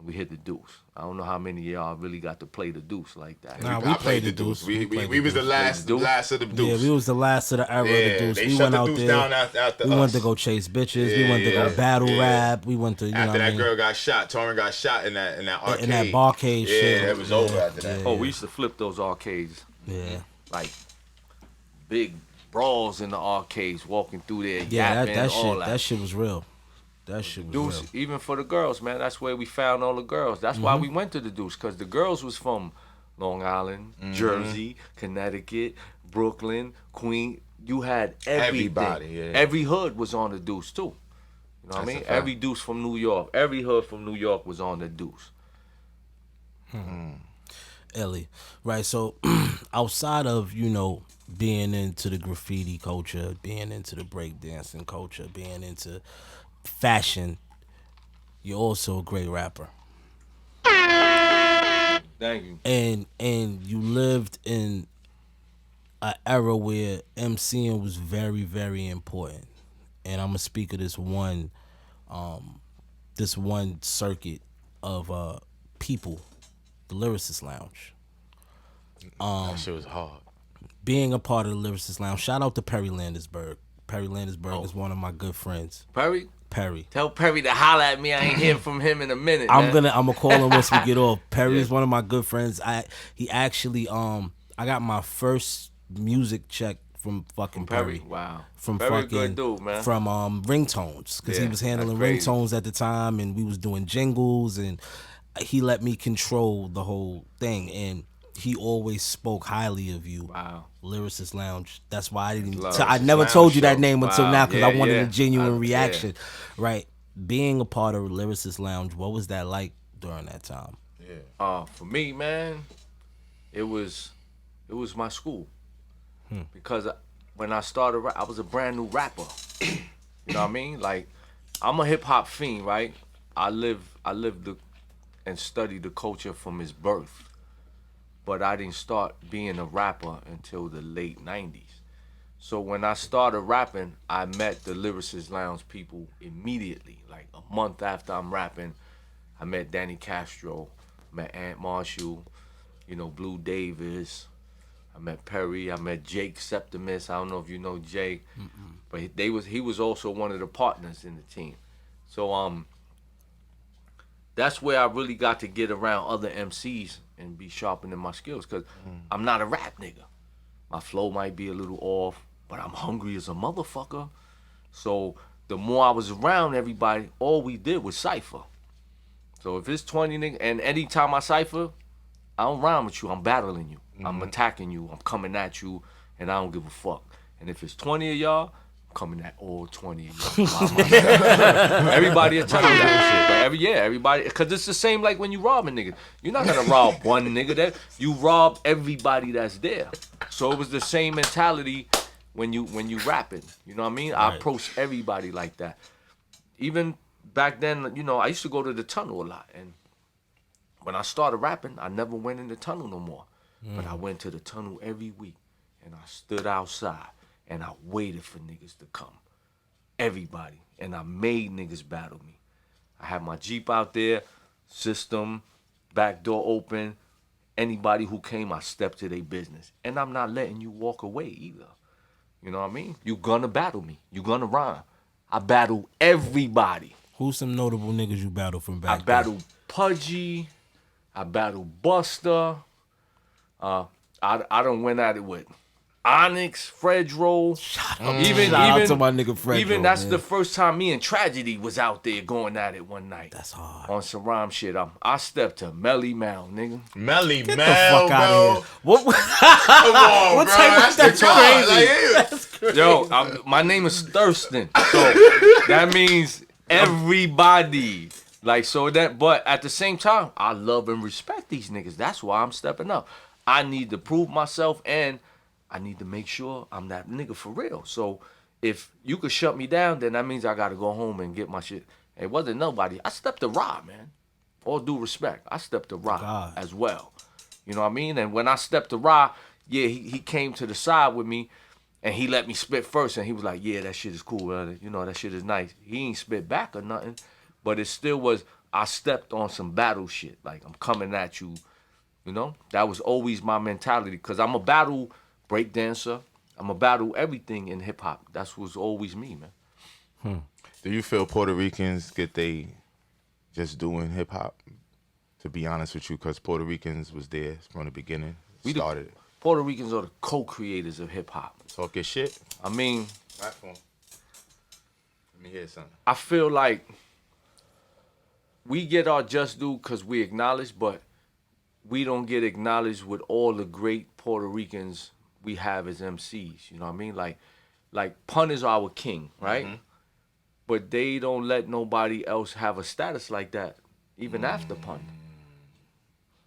we hit the deuce. I don't know how many of y'all really got to play the deuce like that. Nah, I played the deuce. We was the last of the deuce. Yeah, we was the last of the era of the deuce. They We shut went the out deuce there. down after We us. went to go chase bitches. We went to go battle rap. We went to, you know After what I that mean? girl got shot, Torrin got shot in that arcade. In that barcade shit. Yeah, it was over after that. Oh, we used to flip those arcades. Yeah. Like, big brawls in the arcades, walking through there, Yeah, yapping, that all shit was real. That shit was Deuce, real. even for the girls, man, that's where we found all the girls. That's why we went to the Deuce, because the girls was from Long Island, Jersey, Connecticut, Brooklyn, Queens. You had everything. Everybody, yeah. Every hood was on the Deuce, too. You know what I mean? a fact. Every Deuce from New York, every hood from New York was on the Deuce. Ellie, right? So outside of, you know, being into the graffiti culture, being into the breakdancing culture, being into fashion, you're also a great rapper. Thank you. And you lived in an era where MCing was very, very important. And I'm gonna speak of this one circuit of people, the Lyricist Lounge. That shit was hard. Being a part of the Lyricist Lounge, shout out to Perry Landisberg. Perry Landisberg is one of my good friends. Perry? Perry. Tell Perry to holler at me. I ain't hear from him in a minute, I'm man. gonna call him once we get off. Perry is one of my good friends. He actually I got my first music check from fucking Perry. Wow. From Perry, fucking good dude, man. from ringtones, because he Yeah, was handling that's crazy. ringtones at the time, and we was doing jingles, and he let me control the whole thing, and he always spoke highly of you. Wow. Lyricist Lounge. That's why I didn't. Love I Lyricist never Lounge told you that show. name until Wow. now, because I Yeah, wanted yeah. a genuine Yeah. reaction. Right, being a part of Lyricist Lounge, what was that like during that time? For me, man, it was my school. Because when I started, I was a brand new rapper. You know what I mean? Like, I'm a hip hop fiend, right? I lived and studied the culture from its birth, but I didn't start being a rapper until the late '90s. So when I started rapping, I met the Lyricist Lounge people immediately. Like a month after I'm rapping, I met Danny Castro, met Ant Marshall, you know, Blue Davis. I met Perry. I met Jake Septimus. I don't know if you know Jake, but he was also one of the partners in the team. So that's where I really got to get around other MCs and be sharpening my skills, because I'm not a rap nigga. My flow might be a little off, but I'm hungry as a motherfucker. So the more I was around everybody, all we did was cypher. So if it's 20 niggas, and anytime I cypher, I don't rhyme with you, I'm battling you. I'm attacking you, I'm coming at you, and I don't give a fuck. And if it's 20 of y'all, I'm coming at all 20 of y'all. Everybody will tell you that shit. But everybody, because it's the same like when you rob a nigga. You're not gonna rob one nigga, that you rob everybody that's there. So it was the same mentality when you rapping. You know what I mean? I approach everybody like that. Even back then, you know, I used to go to the tunnel a lot, and when I started rapping, I never went in the tunnel no more. But I went to the tunnel every week, and I stood outside, and I waited for niggas to come. Everybody. And I made niggas battle me. I had my Jeep out there, system, back door open. Anybody who came, I stepped to their business. And I'm not letting you walk away either. You know what I mean? You gonna battle me. You gonna rhyme. I battle everybody. Who's some notable niggas you battled from back I battled Pudgy. I battled Buster. I done went at it with Onyx, Fredro. Shout out to my nigga Fredro, Even that's man. the first time me and Tragedy was out there going at it one night. That's hard. On some rhyme shit. I stepped to Melly Mal, nigga. Melly Get Mel, the fuck out bro. of here. What? Come on, What bro. type of- That's that's crazy. Yo, my name is Thirstin, so that means everybody. Like, so that, but at the same time, I love and respect these niggas. That's why I'm stepping up. I need to prove myself, and I need to make sure I'm that nigga for real. So if you could shut me down, then that means I gotta go home and get my shit. It wasn't nobody. I stepped to Ra, man. All due respect, I stepped to Ra God. as well. You know what I mean? And when I stepped to Ra, yeah, he came to the side with me, and he let me spit first, and he was like, yeah, that shit is cool, brother. You know, that shit is nice. He ain't spit back or nothing, but it still was, I stepped on some battle shit. Like, I'm coming at you, you know? That was always my mentality, because I'm a battle breakdancer. I'm a battle everything in hip-hop. That's what's always me, man. Do you feel Puerto Ricans get they just doing hip hop? To be honest with you, because Puerto Ricans was there from the beginning. We the- Started it. Puerto Ricans are the co-creators of hip-hop. Talk your shit. I mean, Platform. Let me hear something. I feel like we get our just due because we acknowledge, but we don't get acknowledged with all the great Puerto Ricans we have as MCs. You know what I mean? Like Pun is our king, right? But they don't let nobody else have a status like that, even after Pun.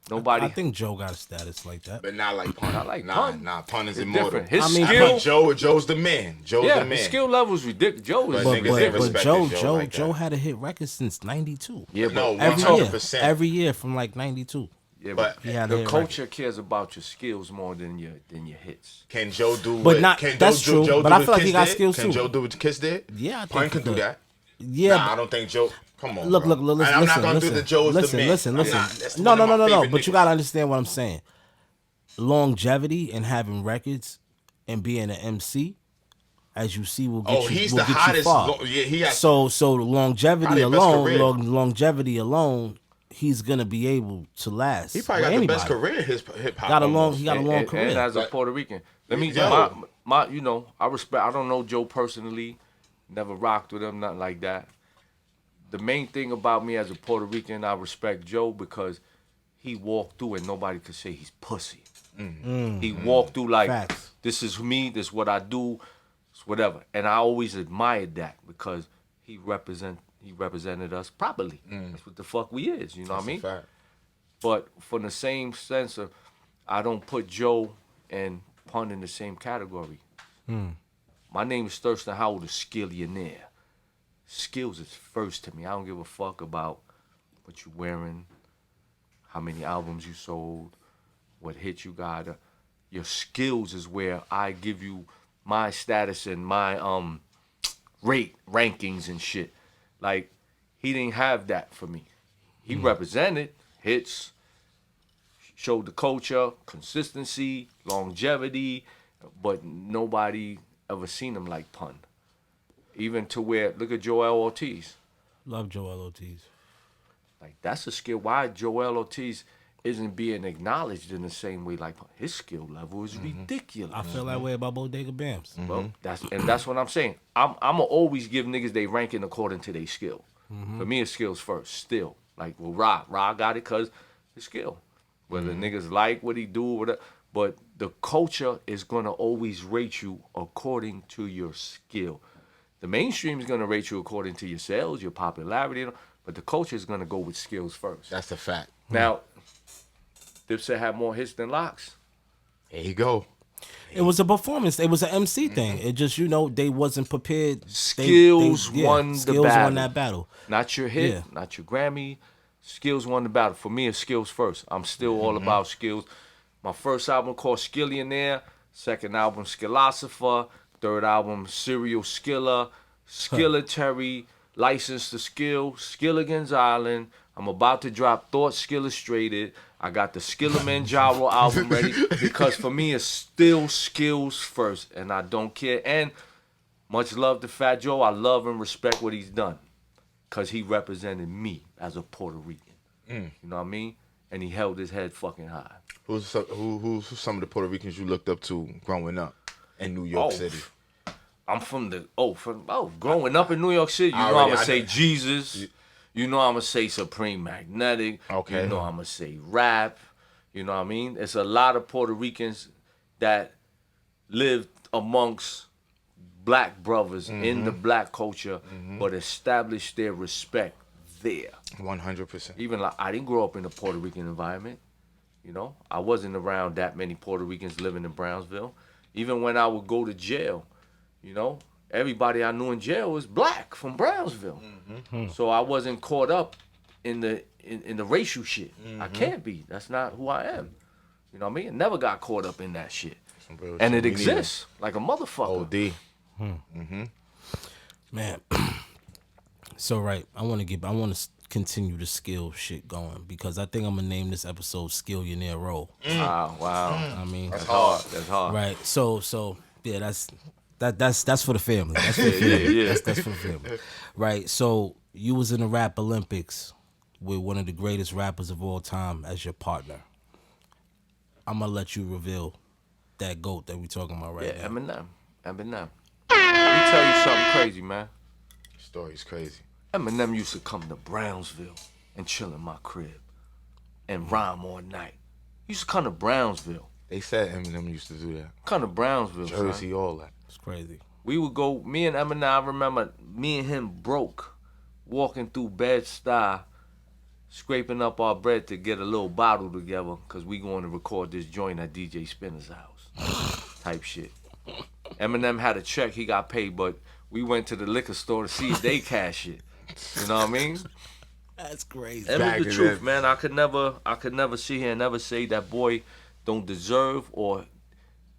Nobody. I think Joe got a status like that. But not like Pun. Not like nah, Pun. Nah, Pun is It's immortal. different. His I mean, skill. Joe's the man. Joe's Yeah, the man. his skill level is ridiculous. Joe is But But, niggas ain't but respected Joe like that. Joe had a hit record since '92. yeah, but No, Every year, 100%. every year from like '92. yeah, but He had a the hit culture cares about your skills more than your hits. Can Joe do But what? not- Can that's Joe, true, Joe but do I what feel like he Kiss got did? skills Can too. Joe do what Kiss did? Yeah, I Pun think can he do could. that. Yeah, Nah, I don't think Joe. Come on, look, bro. listen, And I'm not gonna listen, do the Joe as listen, the man. listen, I'm listen. not. That's No, one no, of no, my no, no. favorite But you niggas. gotta understand what I'm saying. Longevity and having records and being an MC, as you see, will get Oh, you. he's will the get you hottest. far. Yeah, he has. So longevity Probably the best alone, career. longevity alone, he's gonna be able to last. He probably with got anybody. the best career. His hip hop. Got a long, almost. he got a long and career. as a Like- Puerto Rican, let me Yo. my you know, I respect. I don't know Joe personally, never rocked with him, nothing like that. The main thing about me as a Puerto Rican, I respect Joe because he walked through and nobody could say he's pussy. He walked through like, Facts. this is me, this is what I do, it's whatever. And I always admired that because he represented us properly. That's what the fuck we is, you know what I mean? That's a fact. But from the same sense of, I don't put Joe and Pun in the same category. My name is Thirsten Howl, the Skillionaire. Skills is first to me. I don't give a fuck about what you wearing, how many albums you sold, what hit you got. Your skills is where I give you my status and my rate rankings and shit. Like, he didn't have that for me. He represented hits, showed the culture, consistency, longevity, but nobody ever seen him like Pun. Even to where, look at Joel Ortiz. Love Joel Ortiz. Like, that's a skill. Why Joel Ortiz isn't being acknowledged in the same way like Pun? His skill level is ridiculous. I feel that way about Bodega Bams. Well, that's what I'm saying. I'ma always give niggas they ranking according to their skill. For me, it's skills first. Still, like, well, Ra got it because his skill. Whether niggas like what he do, whatever, but the culture is gonna always rate you according to your skill. The mainstream is gonna rate you according to your sales, your popularity, but the culture is gonna go with skills first. That's a fact. Now, Dipset had more hits than Locks. There you go. It was a performance. It was an MC thing. It just, they wasn't prepared. Skills won the Skills battle. won that battle. Not your hit, Yeah. not your Grammy. Skills won the battle. For me, it's skills first. I'm still all about skills. My first album called Skillionaire. Second album, Skillosopher. Third album, Serial Skiller. Skilletary. License to Skill. Skilligan's Island. I'm about to drop Thoughts Illustrated. I got the Skilimanjaro album ready because for me, it's still skills first, and I don't care. And much love to Fat Joe. I love and respect what he's done because he represented me as a Puerto Rican. You know what I mean? And he held his head fucking high. Who's some of the Puerto Ricans you looked up to growing up? in New York City? I'm growing up in New York City, I'm gonna say Jesus. You know I'm gonna say Supreme Magnetic. Okay. You know I'm gonna say rap. You know what I mean? It's a lot of Puerto Ricans that lived amongst black brothers in the black culture, but established their respect there. 100%. Even like I didn't grow up in a Puerto Rican environment. You know, I wasn't around that many Puerto Ricans living in Brownsville. Even when I would go to jail, you know, everybody I knew in jail was black from Brownsville. So I wasn't caught up in the racial shit. I can't be. That's not who I am. You know what I mean? I never got caught up in that shit. And it exists like a motherfucker. OD. Man. So right, I want to continue the skill shit going because I think I'm gonna name this episode Skillionaire Roll. Wow. I mean, That's hard. That's hard. right. So yeah, that's for the family. That's for the family. Yeah. That's for the family. Right. So you was in the Rap Olympics with one of the greatest rappers of all time as your partner. I'm gonna let you reveal that GOAT that we talking about right now. Eminem. Let me tell you something crazy, man. Story's crazy. Eminem used to come to Brownsville and chill in my crib and rhyme all night. He used to come to Brownsville. They said Eminem used to do that. Come to Brownsville, Jersey, son. all that. It's crazy. We would go, me and Eminem, I remember me and him broke, walking through Bed-Stuy, scraping up our bread to get a little bottle together because we going to record this joint at DJ Spinner's house. Type shit. Eminem had a check, he got paid, but we went to the liquor store to see if they cash it. You know what I mean? That's crazy. And it's the truth, man. I could never sit here and never say that boy don't deserve or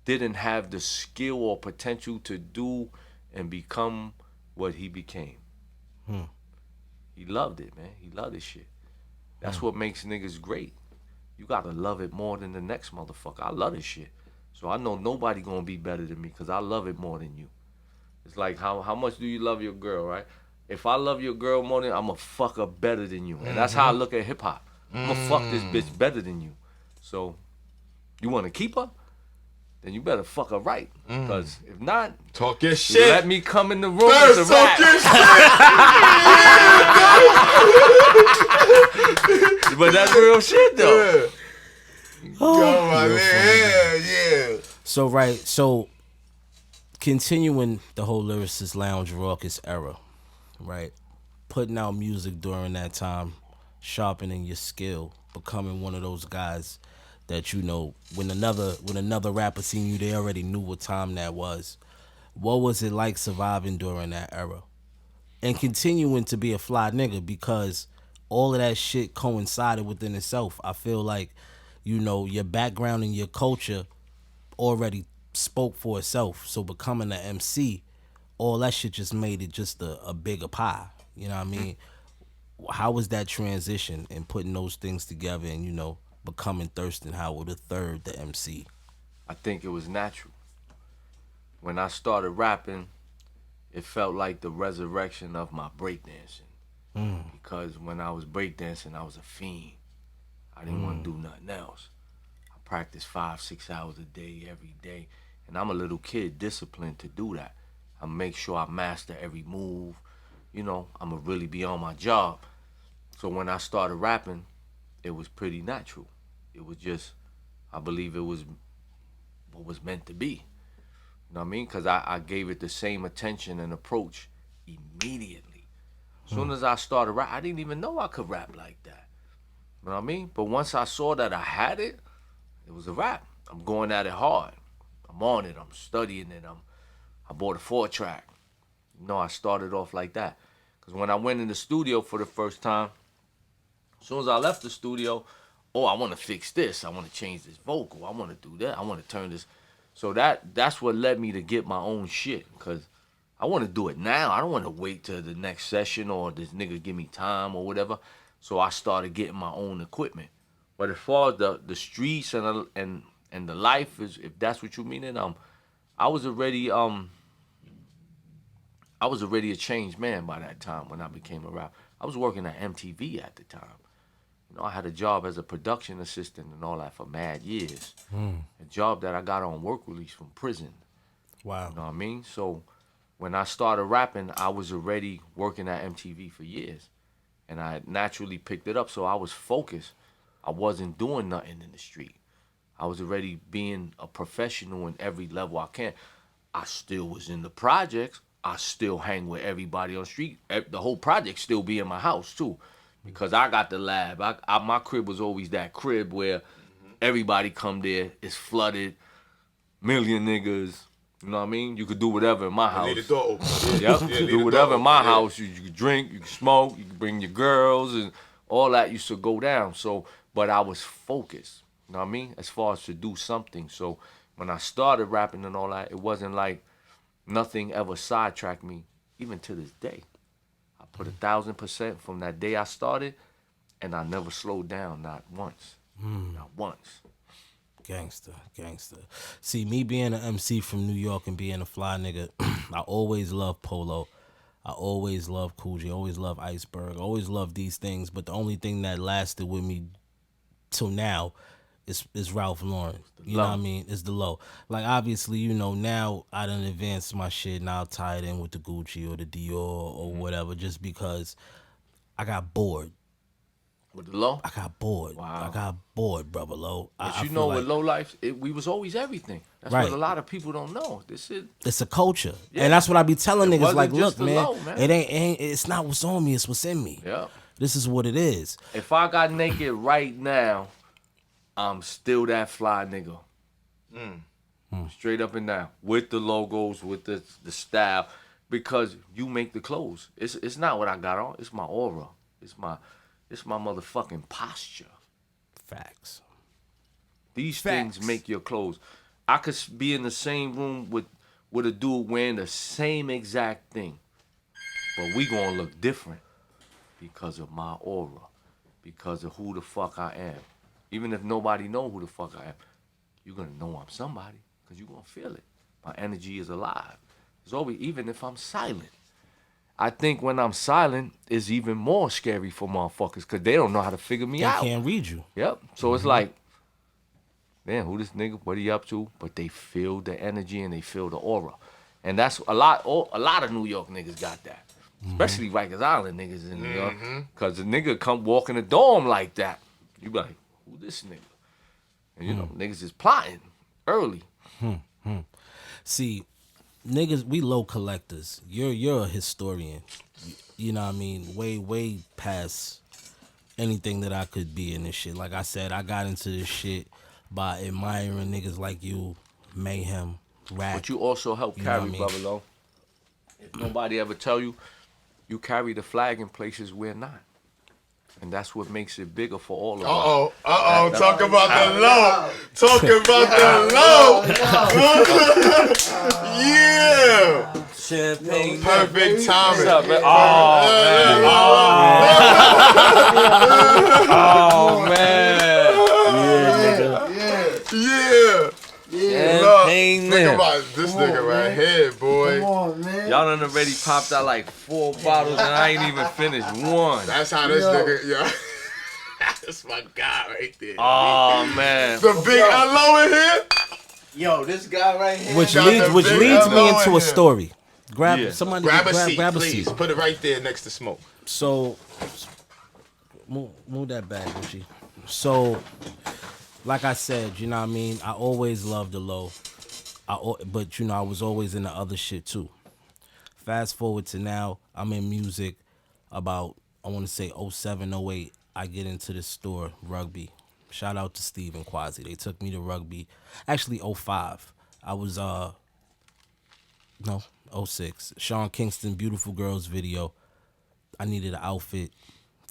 didn't have the skill or potential to do and become what he became. He loved it, man. He loved his shit. That's what makes niggas great. You gotta love it more than the next motherfucker. I love this shit. So I know nobody gonna be better than me because I love it more than you. It's like how much do you love your girl, right? If I love your girl more than I'ma fuck her better than you. And that's how I look at hip hop. I'ma fuck this bitch better than you. So you wanna keep her? Then you better fuck her right. Because if not, talk your shit. Let me come in the room to rap. But that's real shit though. Go my man. Yeah. So right, so continuing the whole lyricist lounge raucous era, right? Putting out music during that time, sharpening your skill, becoming one of those guys that you know when another rapper seen you, they already knew what time that was. What was it like surviving during that era? And continuing to be a fly nigga because all of that shit coincided within itself. I feel like, you know, your background and your culture already spoke for itself. So becoming an MC, all that shit just made it just a bigger pie. You know what I mean? How was that transition and putting those things together and, you know, becoming Thirsten Howl the third, the MC? I think it was natural. When I started rapping, it felt like the resurrection of my breakdancing. Because when I was breakdancing, I was a fiend. I didn't want to do nothing else. I practiced 5-6 hours a day, every day. And I'm a little kid, disciplined to do that. I make sure I master every move. You know, I'm going to really be on my job. So when I started rapping, it was pretty natural. It was just, I believe it was what was meant to be. You know what I mean? Because I gave it the same attention and approach immediately. As soon as I started rap, I didn't even know I could rap like that. You know what I mean? But once I saw that I had it, it was a rap. I'm going at it hard. I'm on it. I'm studying it. I bought a 4-track. You know, I started off like that. Because when I went in the studio for the first time, as soon as I left the studio, I want to fix this. I want to change this vocal. I want to do that. I want to turn this. So that's what led me to get my own shit. Because I want to do it now. I don't want to wait till the next session or this nigga give me time or whatever. So I started getting my own equipment. But as far as the streets and the life is, if that's what you mean, I was already a changed man by that time when I became a rapper. I was working at MTV at the time. You know, I had a job as a production assistant and all that for mad years. A job that I got on work release from prison. Wow. You know what I mean? So when I started rapping, I was already working at MTV for years. And I naturally picked it up. So I was focused. I wasn't doing nothing in the street. I was already being a professional in every level I can. I still was in the projects. I still hang with everybody on the street. The whole project still be in my house too, because I got the lab. My crib was always that crib where everybody come there. It's flooded, million niggas. You know what I mean? You could do whatever in my house. Leave the door open. Yep. Yeah, You leave could the do whatever door in my open, yeah. house. You could drink, you could smoke, you could bring your girls, and all that used to go down. So, but I was focused. You know what I mean? As far as to do something. So when I started rapping and all that, it wasn't like nothing ever sidetracked me, even to this day. I put 1,000% from that day I started, and I never slowed down, not once. Not once. Gangster. See, me being an MC from New York and being a fly nigga, I always loved Polo. I always loved Cool J, always loved Iceberg, always loved these things. But the only thing that lasted with me till now is Ralph Lauren. You know what I mean? It's the low. Like, obviously, you know, now I done advanced my shit and I'll tie it in with the Gucci or the Dior or whatever, just because I got bored. With the low? I got bored. Wow. I got bored, brother Low. But I you feel know, like with low life, we was always everything. That's Right. what a lot of people don't know. This is it's a culture. Yeah. And that's what I be telling It niggas, wasn't like, just look, the man, low, man. it ain't, it's not what's on me, it's what's in me. yeah. This is what it is. If I got naked right now, I'm still that fly nigga. Straight up and down. With the logos, with the style. Because you make the clothes. It's not what I got on. It's my aura. It's my motherfucking posture. Facts. These Facts. things make your clothes. I could be in the same room with a dude wearing the same exact thing. But we gonna look different because of my aura. Because of who the fuck I am. Even if nobody know who the fuck I am, you're gonna know I'm somebody. Because you're gonna feel it. My energy is alive. It's always, even if I'm silent. I think when I'm silent, it's even more scary for motherfuckers because they don't know how to figure me They out. can't read you. Yep. So it's like, man, who this nigga? What he up to? But they feel the energy and they feel the aura, and that's a lot of New York niggas got that, especially Rikers Island niggas in New York, because the nigga come walk in the dorm like that, you be like, who this nigga? And you know, niggas is plotting early. See, niggas, we low collectors. You're a historian. You know what I mean? Way past anything that I could be in this shit. Like I said, I got into this shit by admiring niggas like you, Mayhem, Rap. But you also help You know what carry, I mean? brother Low. If nobody ever tell you, you carry the flag in places we're not. And that's what makes it bigger for all of us. Talk about the low. Talk about the low. Yeah. Champagne. Perfect timing. What's up, man? Oh, man. Yeah. Champagne. Think about this nigga right here, boy. Come on, man. Y'all done already popped out like 4 bottles and I ain't even finished one. That's how this nigga, yeah. That's my guy right there. Oh, man. The big L.O. in here. Yo, this guy right here. Which Got leads the which big leads me elbow into in a here. story. Grab Yeah. somebody. Grab a seat, grab a please. seat. Put it right there next to Smoke. So, move that back, Gucci. So, like I said, you know what I mean? I always loved the low. But, you know, I was always in the other shit, too. Fast forward to now, I'm in music about, I want to say, 07, 08. I get into the store, rugby. Shout out to Steve and Quasi. They took me to rugby. Actually, 05. I was, 06. Sean Kingston, Beautiful Girls video. I needed an outfit.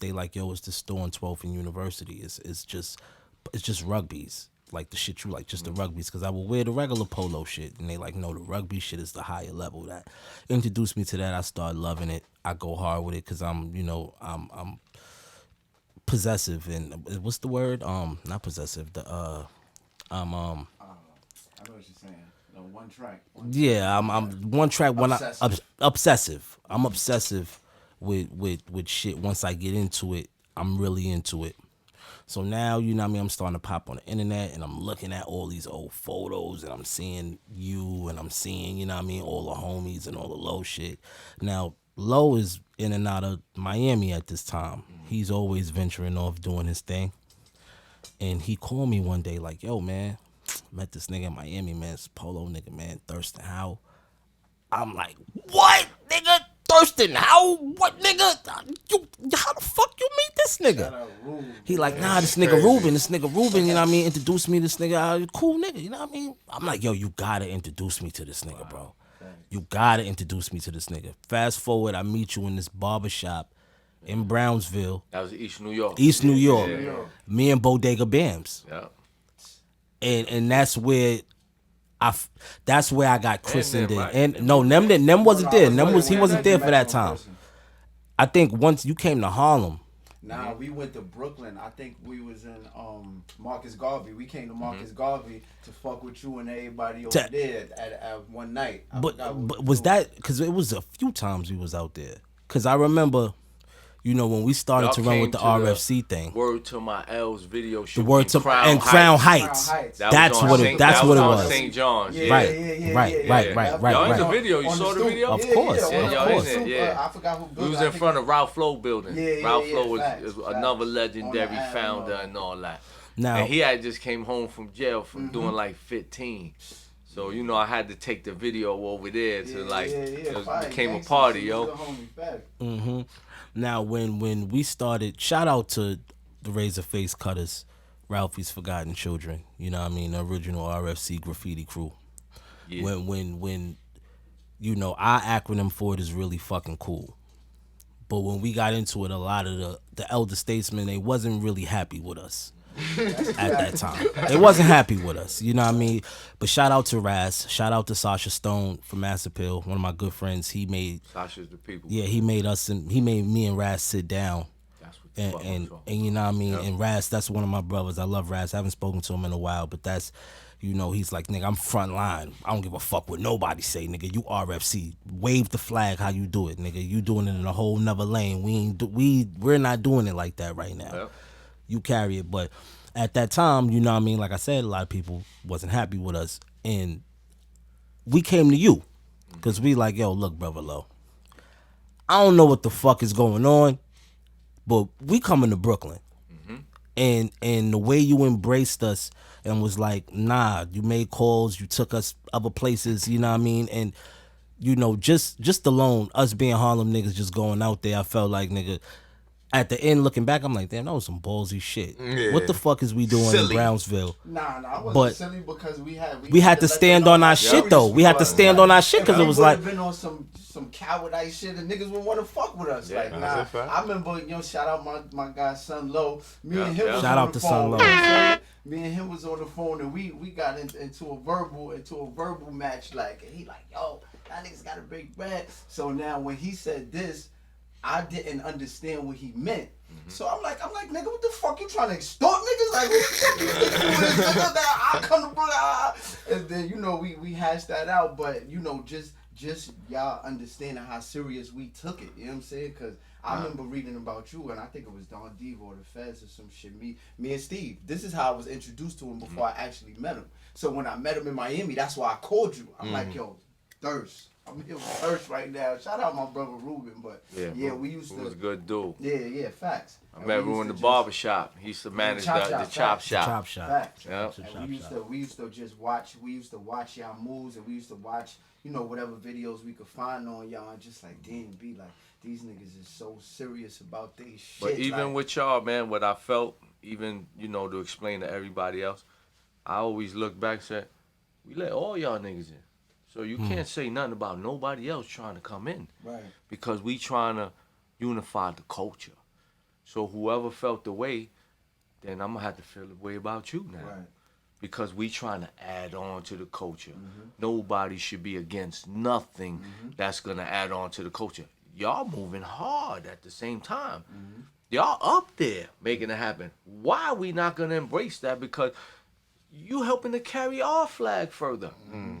They like, yo, it's the store in 12th and University. It's just rugbies. Like the shit you like, just the rugbies. Because I would wear the regular polo shit. And they like, no, the rugby shit is the higher level. That introduced me to that. I started loving it. I go hard with it because I'm possessive. And what's the word? Not possessive. I know what you're saying. No, one track. Yeah, I'm one track. Obsessive. Obsessive. I'm obsessive with shit. Once I get into it, I'm really into it. So now, you know what I mean, I'm starting to pop on the internet and I'm looking at all these old photos and I'm seeing you and I'm seeing, you know what I mean, all the homies and all the Low shit. Now, Low is in and out of Miami at this time. He's always venturing off doing his thing. And he called me one day like, yo, man, met this nigga in Miami, man. It's Polo nigga, man, Thirsten Howl. I'm like, what, nigga? Thirsten Howl? What, nigga? How the fuck you meet this nigga? He like, nah, this nigga Ruben, you know what I mean? Introduced me to this nigga, cool nigga, you know what I mean? I'm like, yo, you gotta introduce me to this nigga, bro. You gotta introduce me to this nigga. Fast forward, I meet you in this barbershop in Brownsville. That was East New York. East New York. Yeah. Me and Bodega Bams. Yeah. And that's where that's where I got christened in. Right? And no, Nem wasn't there. He wasn't there for that time. I think once you came to Harlem. Nah, we went to Brooklyn. I think we was in Marcus Garvey. We came to Marcus Garvey to fuck with you and everybody over there at one night. But was that because it was a few times we was out there? Because I remember, you know, when we started to run with the RFC thing. Word to my L's video shoot. The word to Crown Heights. That's what it was. St. John's. Right. Y'all in the video? You saw the video? Of course. I forgot who built it. We was in front of Ralph Flo building. Ralph Flo was another facts. legendary founder and all that. Now, and he had just came home from jail from doing like 15. So, you know, I had to take the video over there to it became a party, yo. Now, when we started, shout out to the Razor Face Cutters, Ralphie's Forgotten Children. You know what I mean? The original RFC graffiti crew. Yeah. When you know, our acronym for it is really fucking cool. But when we got into it, a lot of the elder statesmen, they wasn't really happy with us. At that time, they wasn't happy with us, you know what I mean. But shout out to Raz, shout out to Sasha Stone from Mass Appeal, one of my good friends. He made Sasha's the people. Yeah, he made me and Raz sit down. That's what and you know what I mean. Yep. And Raz, that's one of my brothers. I love Raz. I haven't spoken to him in a while, but that's, you know, he's like, nigga, I'm front line. I don't give a fuck what nobody say, nigga. You RFC, wave the flag how you do it, nigga. You doing it in a whole nother lane. We're not doing it like that right now. Yep. You carry it. But at that time, you know what I mean, like I said, a lot of people wasn't happy with us. And we came to you because we like, yo, look, brother Low, I don't know what the fuck is going on, but we coming to Brooklyn. And the way you embraced us and was like, nah, you made calls, you took us other places, you know what I mean? And, you know, just alone, us being Harlem niggas just going out there, I felt like, nigga, at the end, looking back, I'm like, damn, that was some ballsy shit. Yeah. What the fuck is we doing in Brownsville? Nah, I wasn't silly because we had to stand on our shit, though. We had to stand on our shit because it was like... been on some coward shit and niggas would want to fuck with us. Yeah, like, nah, I remember, you know, shout out my guy, Son Low. Me and him was shout on out the to phone. Son Low. Me and him was on the phone and we got into a verbal match, like, and he like, yo, that niggas got a big bread. So now when he said this, I didn't understand what he meant. So I'm like, nigga, what the fuck you trying to extort niggas? Like, what the fuck you doing? I come to brother. And then, you know, we hashed that out, but, you know, just y'all understanding how serious we took it. You know what I'm saying? Because I remember reading about you, and I think it was Don Diva or the Feds or some shit. Me and Steve. This is how I was introduced to him before I actually met him. So when I met him in Miami, that's why I called you. I'm like, yo, Thirst. I'm here with Thirst right now. Shout out my brother Ruben, but we used to. He was a good dude. Yeah, facts. I met Ruben in the barbershop. He used to manage the chop shop. Facts. Yep. And we used to just watch. We used to watch y'all moves, and we used to watch, you know, whatever videos we could find on y'all, and just like, damn, be like, these niggas is so serious about these shit. But even with y'all, man, what I felt, even, you know, to explain to everybody else, I always look back and say, we let all y'all niggas in. So you can't say nothing about nobody else trying to come in. Right. Because we trying to unify the culture. So whoever felt the way, then I'm going to have to feel the way about you now. Right. Because we trying to add on to the culture. Nobody should be against nothing that's going to add on to the culture. Y'all moving hard at the same time. Y'all up there making it happen. Why are we not going to embrace that? Because you helping to carry our flag further.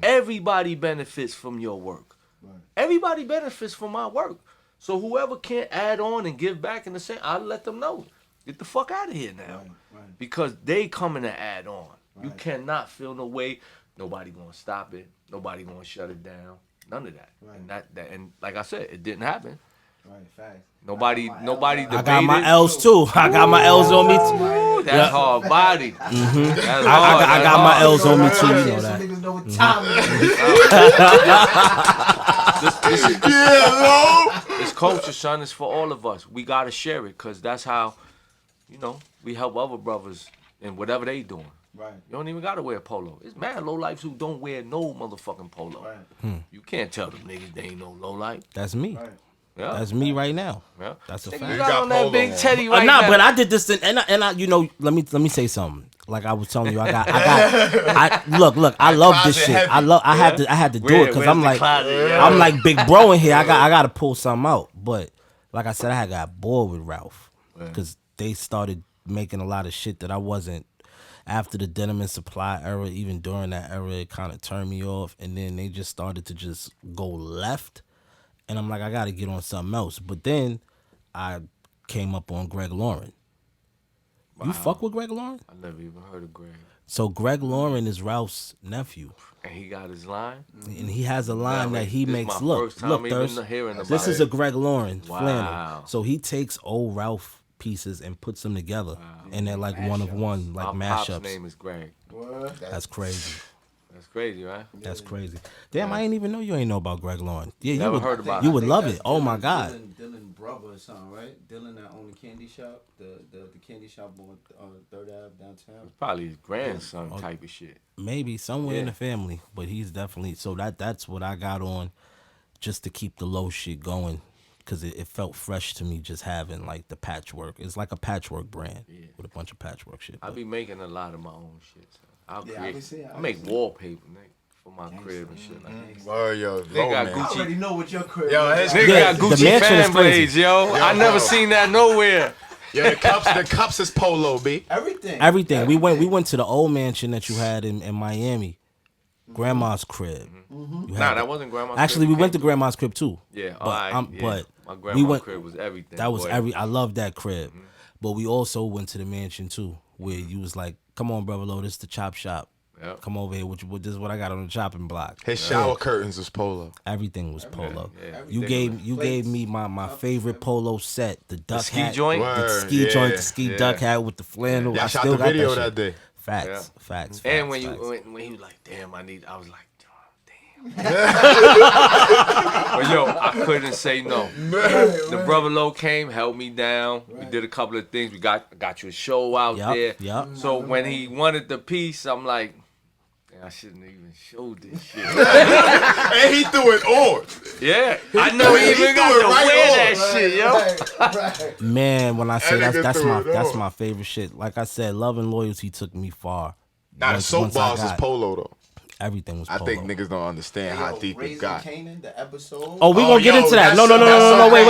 Everybody benefits from your work. Right. Everybody benefits from my work. So whoever can't add on and give back in the same, I'll let them know. Get the fuck out of here now. Right. Because they coming to add on. You Right. cannot feel no way. Nobody gonna stop it. Nobody gonna shut it down. None of that. Right. And that and like I said, it didn't happen. Right, facts. Nobody I debated. I got my L's too. I got my L's on me too. Ooh, that's hard body. Mm-hmm. That's I hard. got my L's on me too. Some You know that. niggas know what time it is. It's culture, son. It's for all of us. We gotta share it, cause that's how, we help other brothers in whatever they doing. Right. You don't even gotta wear polo. It's mad low lifes who don't wear no motherfucking polo. Right. You can't tell them niggas they ain't no low life. That's me. Right. Yeah. That's me right now. Yeah. That's a Nigga, fact. you got got on that polo big on. teddy right Nah, now. but I did this thing, and I let me say something. Like I was telling you, I look, I love this closet shit. heavy. I had to do it because Where's I'm the like, closet, yo? I'm like big bro in here. I gotta pull something out. But like I said, I had got bored with Ralph because they started making a lot of shit that I wasn't. After the Denim and Supply era, even during that era, it kind of turned me off. And then they just started to just go left. And I'm like, I got to get on something else. But then I came up on Greg Lauren. You fuck with Greg Lauren? I never even heard of Greg. So Greg Lauren is Ralph's nephew. And he got his line? And he has a line that he This makes. my Look, first time look, even Thirst. hearing about This is it. a Greg Lauren Wow. flannel. So he takes old Ralph pieces and puts them together. And they're like one of one, like My pop's mashups. name is Greg. What? That's crazy. That's crazy, right? That's crazy. Damn, I ain't even know you ain't know about Greg Lauren. Yeah, you Never would, heard about you it. would love it. Oh my God. Dylan brother or something, right? Dylan that owned the candy shop, the candy shop on Third Ave downtown. Probably his grandson type of shit. Maybe somewhere in Yeah. the family, but he's definitely so that's what I got on, just to keep the low shit going, because it felt fresh to me just having like the patchwork. It's like a patchwork brand with a bunch of patchwork shit. I but- be making a lot of my own shit. So I'll Yeah, I create. be seeing- I make wallpaper, nigga, for my crib and shit like that. Word, yo, They got man. I Gucci. already know what your crib Yo, is. his Nigga Yeah, got the Gucci mansion is fan crazy. blades, yo. I never seen that nowhere. Yo, the cups is Polo, B. Everything. We went to the old mansion that you had in Miami, Grandma's crib. You had Nah, the- that wasn't grandma's Actually, crib. we went to Grandma's crib too. Yeah, but alright. Yeah. but My we grandma's went. crib was everything. That was boy. I love that crib. But we also went to the mansion too, where you was like, "Come on, brother, Lo, this is the chop shop. Yep. Come over here. This is what I got on the chopping block." His shower curtains was Polo. Everything was Polo. yeah. You gave me my favorite Polo set, the duck ski hat, joint? the Word, ski joint, yeah, the ski yeah. duck hat with the flannel. Y'all I shot still the got video that, that shit. day. Facts, Yeah. facts. And facts. when he was like, damn, I was like, oh, damn. But yo, I couldn't say no. The brother Lo came, held me down. We did a couple of things. We got you a show out Yup, there. yup. So when he wanted the piece, I'm like, "Man, I shouldn't even showed this shit." And he threw it on. Yeah, I never he even threw got it to right wear on. that shit, yo. Right. Man, when I say That nigga that's threw my it on. favorite shit. Like I said, Love and Loyalty took me far. Now the Once soap I bars is got- Polo though. Everything was I Polo. think niggas don't understand how deep it Raising got. Canaan, the episode. Oh, we Oh, gonna get yo, into that. that's No, so- that's so wait.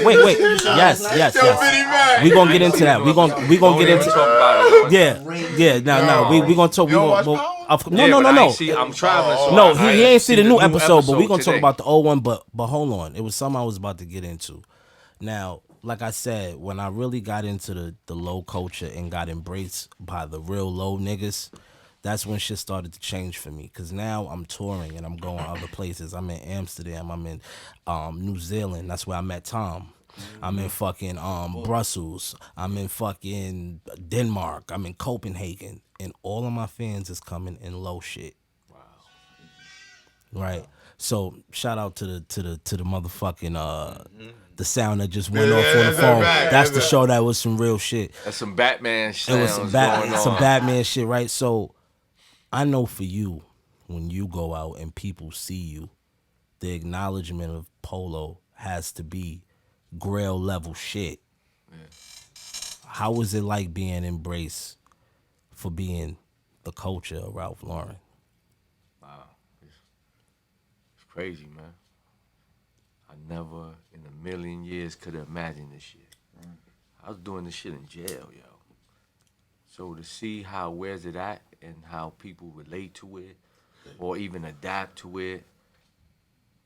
great. Yes. Yo, Vinny Mac. We gonna get into that. We gonna get Don't even into. talk about it. Yeah. No. We gonna talk. You don't watch Power? No. Yeah, but I No. ain't see- I'm traveling. So No, I he ain't see the new episode, but we gonna talk today. about the old one. But hold on, it was something I was about to get into. Now, like I said, when I really got into the low culture and got embraced by the real low niggas, that's when shit started to change for me. Cause now I'm touring and I'm going other places. I'm in Amsterdam. I'm in New Zealand. That's where I met Tom. I'm in fucking Brussels. I'm in fucking Denmark. I'm in Copenhagen, and all of my fans is coming in low shit. Right. So shout out to the motherfucking the sound that just went off on the that's a phone. fact, That's that's the a- show that was some real shit. That's some Batman It sounds was some going on. Batman shit, right? So I know for you, when you go out and people see you, the acknowledgement of Polo has to be Grail level shit. How was it like being embraced for being the culture of Ralph Lauren? It's crazy, man. I never in a million years could have imagined this shit. I was doing this shit in jail, yo. So to see where's it at and how people relate to it or even adapt to it,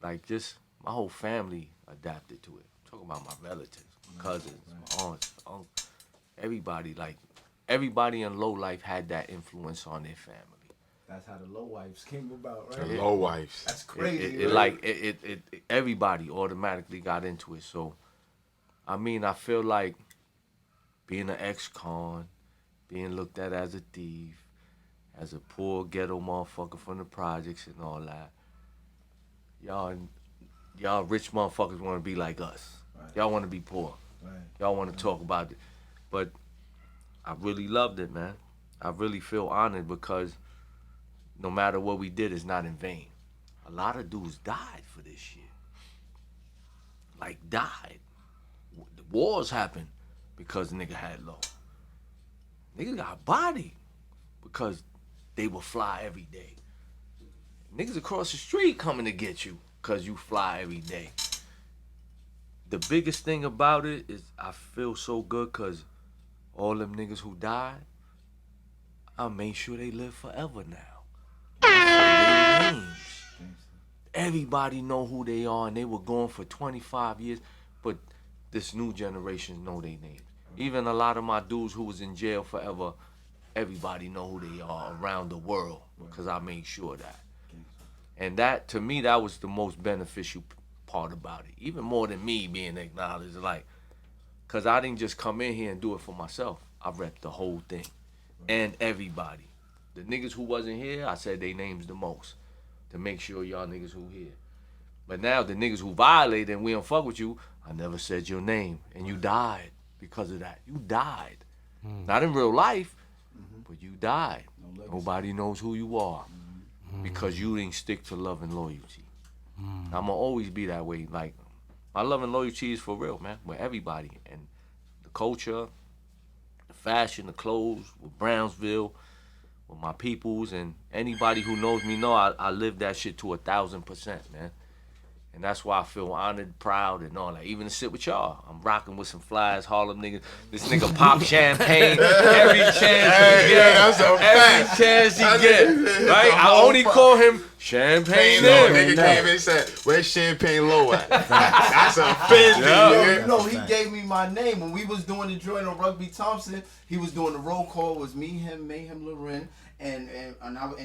like just my whole family adapted to it. I'm talking about my relatives, my cousins, my aunts, my uncles. everybody in low life had that influence on their family. That's how the low wives came about, right? The low wives. That's crazy. It everybody automatically got into it. So, I mean, I feel like being an ex-con, being looked at as a thief, as a poor ghetto motherfucker from the projects and all that. Y'all rich motherfuckers want to be like us. Right. Y'all want to be poor. Right. Y'all want to talk about it. But I really loved it, man. I really feel honored because no matter what we did, it's not in vain. A lot of dudes died for this shit. Like, died. The wars happened because nigga had low. Niggas got body because they will fly every day. Niggas across the street coming to get you because you fly every day. The biggest thing about it is I feel so good because all them niggas who died, I made sure they live forever now. Their names. Everybody know who they are, and they were gone for 25 years, but this new generation know their names. Even a lot of my dudes who was in jail forever, everybody know who they are around the world because I made sure of that. And that, to me, that was the most beneficial part about it. Even more than me being acknowledged, like, because I didn't just come in here and do it for myself. I repped the whole thing and everybody. The niggas who wasn't here, I said their names the most to make sure y'all niggas who here. But now the niggas who violated and we don't fuck with you, I never said your name. And you died because of that. You died. Not in real life, but you died. Nobody knows who you are because you didn't stick to love and loyalty. I'm going to always be that way. Like, my love and loyalty is for real, man, with everybody. And the culture, the fashion, the clothes, with Brownsville, with my peoples, and anybody who knows me know I live that shit to 1,000%, man. And that's why I feel honored, proud, and all that. Even to sit with y'all, I'm rocking with some flies, Harlem niggas. This nigga pop champagne every chance he get. That's a Every fact. chance he get. Right? I only call him Champagne Low. Low. Nigga came in and said, "Where's Champagne Low at?" That's a offensive. Yeah. Yo, nigga. you know, he gave me my name. When we was doing the joint on Rugby Thompson, he was doing the roll call. It was me, him, Mayhem, Loren, and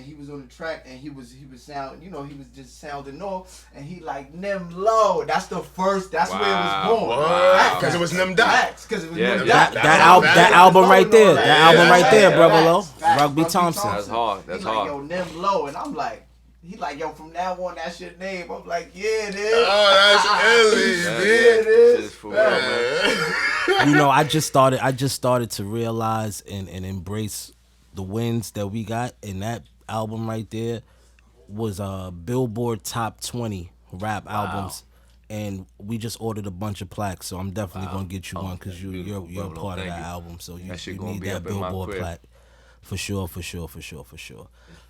he was on the track, and he was sound, you know, he was just sounding off, and he like Nem Low. That's the first. That's where it was born. Wow. Because it was Nem Dot. Because it was Yeah, Nem yeah. Dot. That album right there. That album right there, Facts, brother Low. facts. Rugby Thompson. That's hard. That's he like, hard. yo, Nem Low, and I'm like. He like, yo, from now on, that's your name. I'm like, yeah, it is. Oh, that's Ellie, Yeah, man. it is. Shit for real, man. You know, I just started to realize and embrace the wins that we got, and that album right there was Billboard Top 20 rap albums, and we just ordered a bunch of plaques. So I'm definitely gonna get you one because you're beautiful, a brother. part of Thank that you. album. So you That shit you gonna need be that up in my Billboard crib. plaque for sure.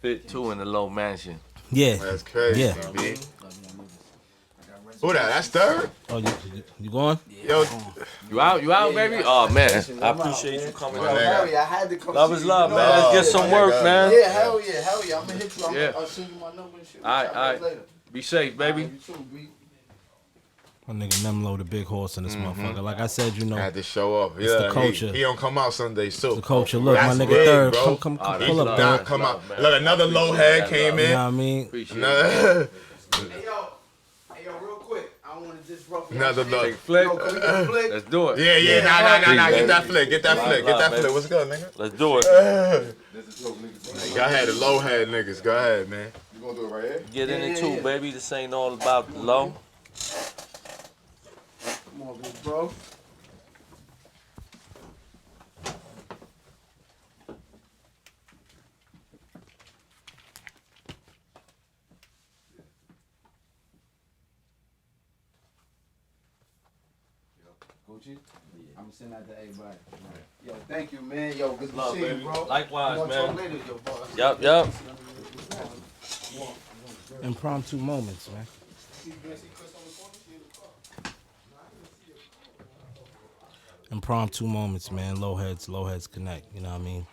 Fit too in the low mansion. Yeah, That's crazy, Yeah. B. Who that? That's Third? Oh, you going? Yo, You out, baby? Oh man, I I'm out, appreciate man. you coming Yo, out. Harry, I had to come Love see is you, love, you man. know? Let's get Oh, some my work, God. man. Yeah, hell yeah. I'm gonna hit you. Yeah. I'll send you my number and shit. All right. Later. Be safe, baby. You too, B. My nigga Nemlo, the big horse in this motherfucker. Like I said, you know, had to show up. It's the culture. He don't come out Sunday, so. the culture. Look, That's my nigga big, Third, bro. come Oh, He that's pull did up, love. Third. not That's come love, out. man. Look, another low head came You know in. what I mean? Appreciate it. Another Hey, yo, real quick. I don't want to disrupt you. Another Take look. flick. Yo, can we get a flick? Let's do it. Yeah. Nah. Get that baby. flick. Get that Love, flick. Get that baby. flick. What's good, nigga? Let's do it. Go ahead, the low head niggas. Go ahead, man. You gonna do it right here? Get in it Yeah, too, yeah. baby. This ain't all about the low. Come on, big bro. Gucci? I'm gonna send that to everybody. Yo, thank you, man. Yo, good to Love, see you, baby. bro. Likewise, I'm gonna man. talk later, yo, bro. Yup. Impromptu moments, man. Impromptu moments, man. Low heads connect. You know what I mean?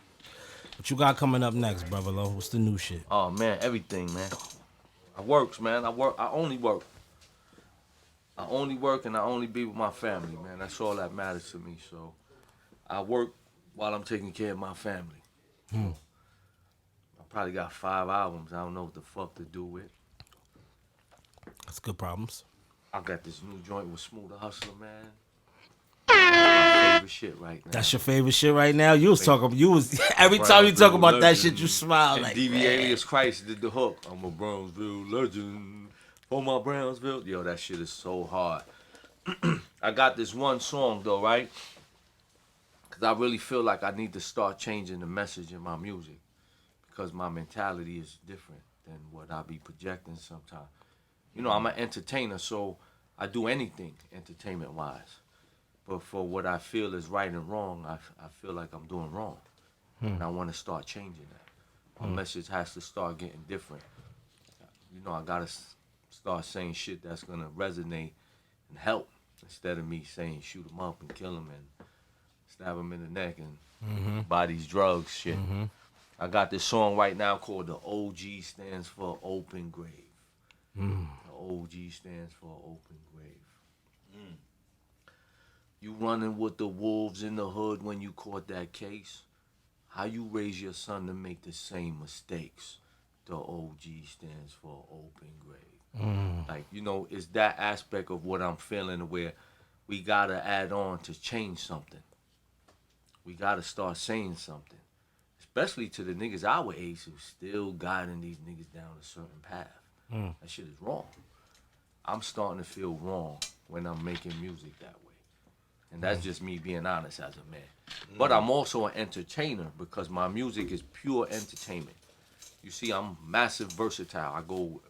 What you got coming up next, brother Low? What's the new shit? Oh man, everything, man. I works, man. I only work. I only work and I only be with my family, man. That's all that matters to me. So I work while I'm taking care of my family. I probably got 5 albums. I don't know what the fuck to do with. That's good problems. I got this new joint with Smooth the Hustler, man. My favorite shit right now. That's your favorite shit right now. You was every time you talk about that shit, you smile And like. DV Man. Alias Christ did the hook. I'm a Brownsville legend. For my Brownsville. Yo, that shit is so hard. I got this one song though, right? Because I really feel like I need to start changing the message in my music. Because my mentality is different than what I be projecting sometimes. You know, I'm an entertainer, so I do anything entertainment-wise. But for what I feel is right and wrong, I feel like I'm doing wrong. And I want to start changing that. My message has to start getting different. You know, I got to start saying shit that's going to resonate and help instead of me saying shoot them up and kill them and stab them in the neck and buy these drugs shit. I got this song right now called The OG Stands for Open Grave. The OG stands for Open Grave. You running with the wolves in the hood when you caught that case. How you raise your son to make the same mistakes. The OG stands for Open Grave. Like, you know, it's that aspect of what I'm feeling where we gotta add on to change something. We gotta start saying something. Especially to the niggas our age who still guiding these niggas down a certain path. That shit is wrong. I'm starting to feel wrong when I'm making music that way. And that's just me being honest as a man. But I'm also an entertainer because my music is pure entertainment. You see, I'm massive versatile. I go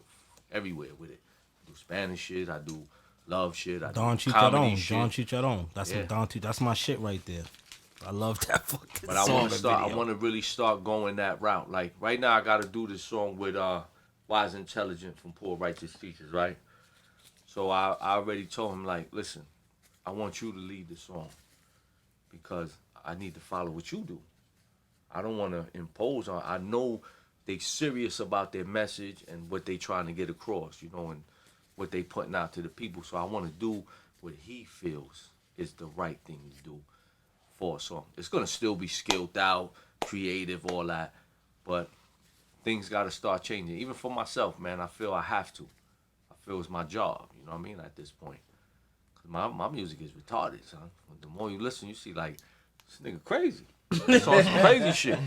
everywhere with it. I do Spanish shit, I do love shit, I Don do comedy Chicharron. shit. Don Chicharron. That's Yeah. what Don That's my shit right there. I love that fucking But I song want to and start. I video. want to really start going that route. Like right now, I got to do this song with Wise Intelligent from Poor Righteous Teachers, right? So I already told him like, listen, I want you to lead the song because I need to follow what you do. I don't want to impose on. I know they serious about their message and what they trying to get across, you know, and what they putting out to the people. So I want to do what he feels is the right thing to do for a song. It's gonna still be skilled out, creative, all that, but things gotta start changing. Even for myself, man, I feel I have to. I feel it's my job, you know what I mean, at this point. Cause my music is retarded, son. The more you listen, you see like, this nigga crazy. It's on some crazy shit.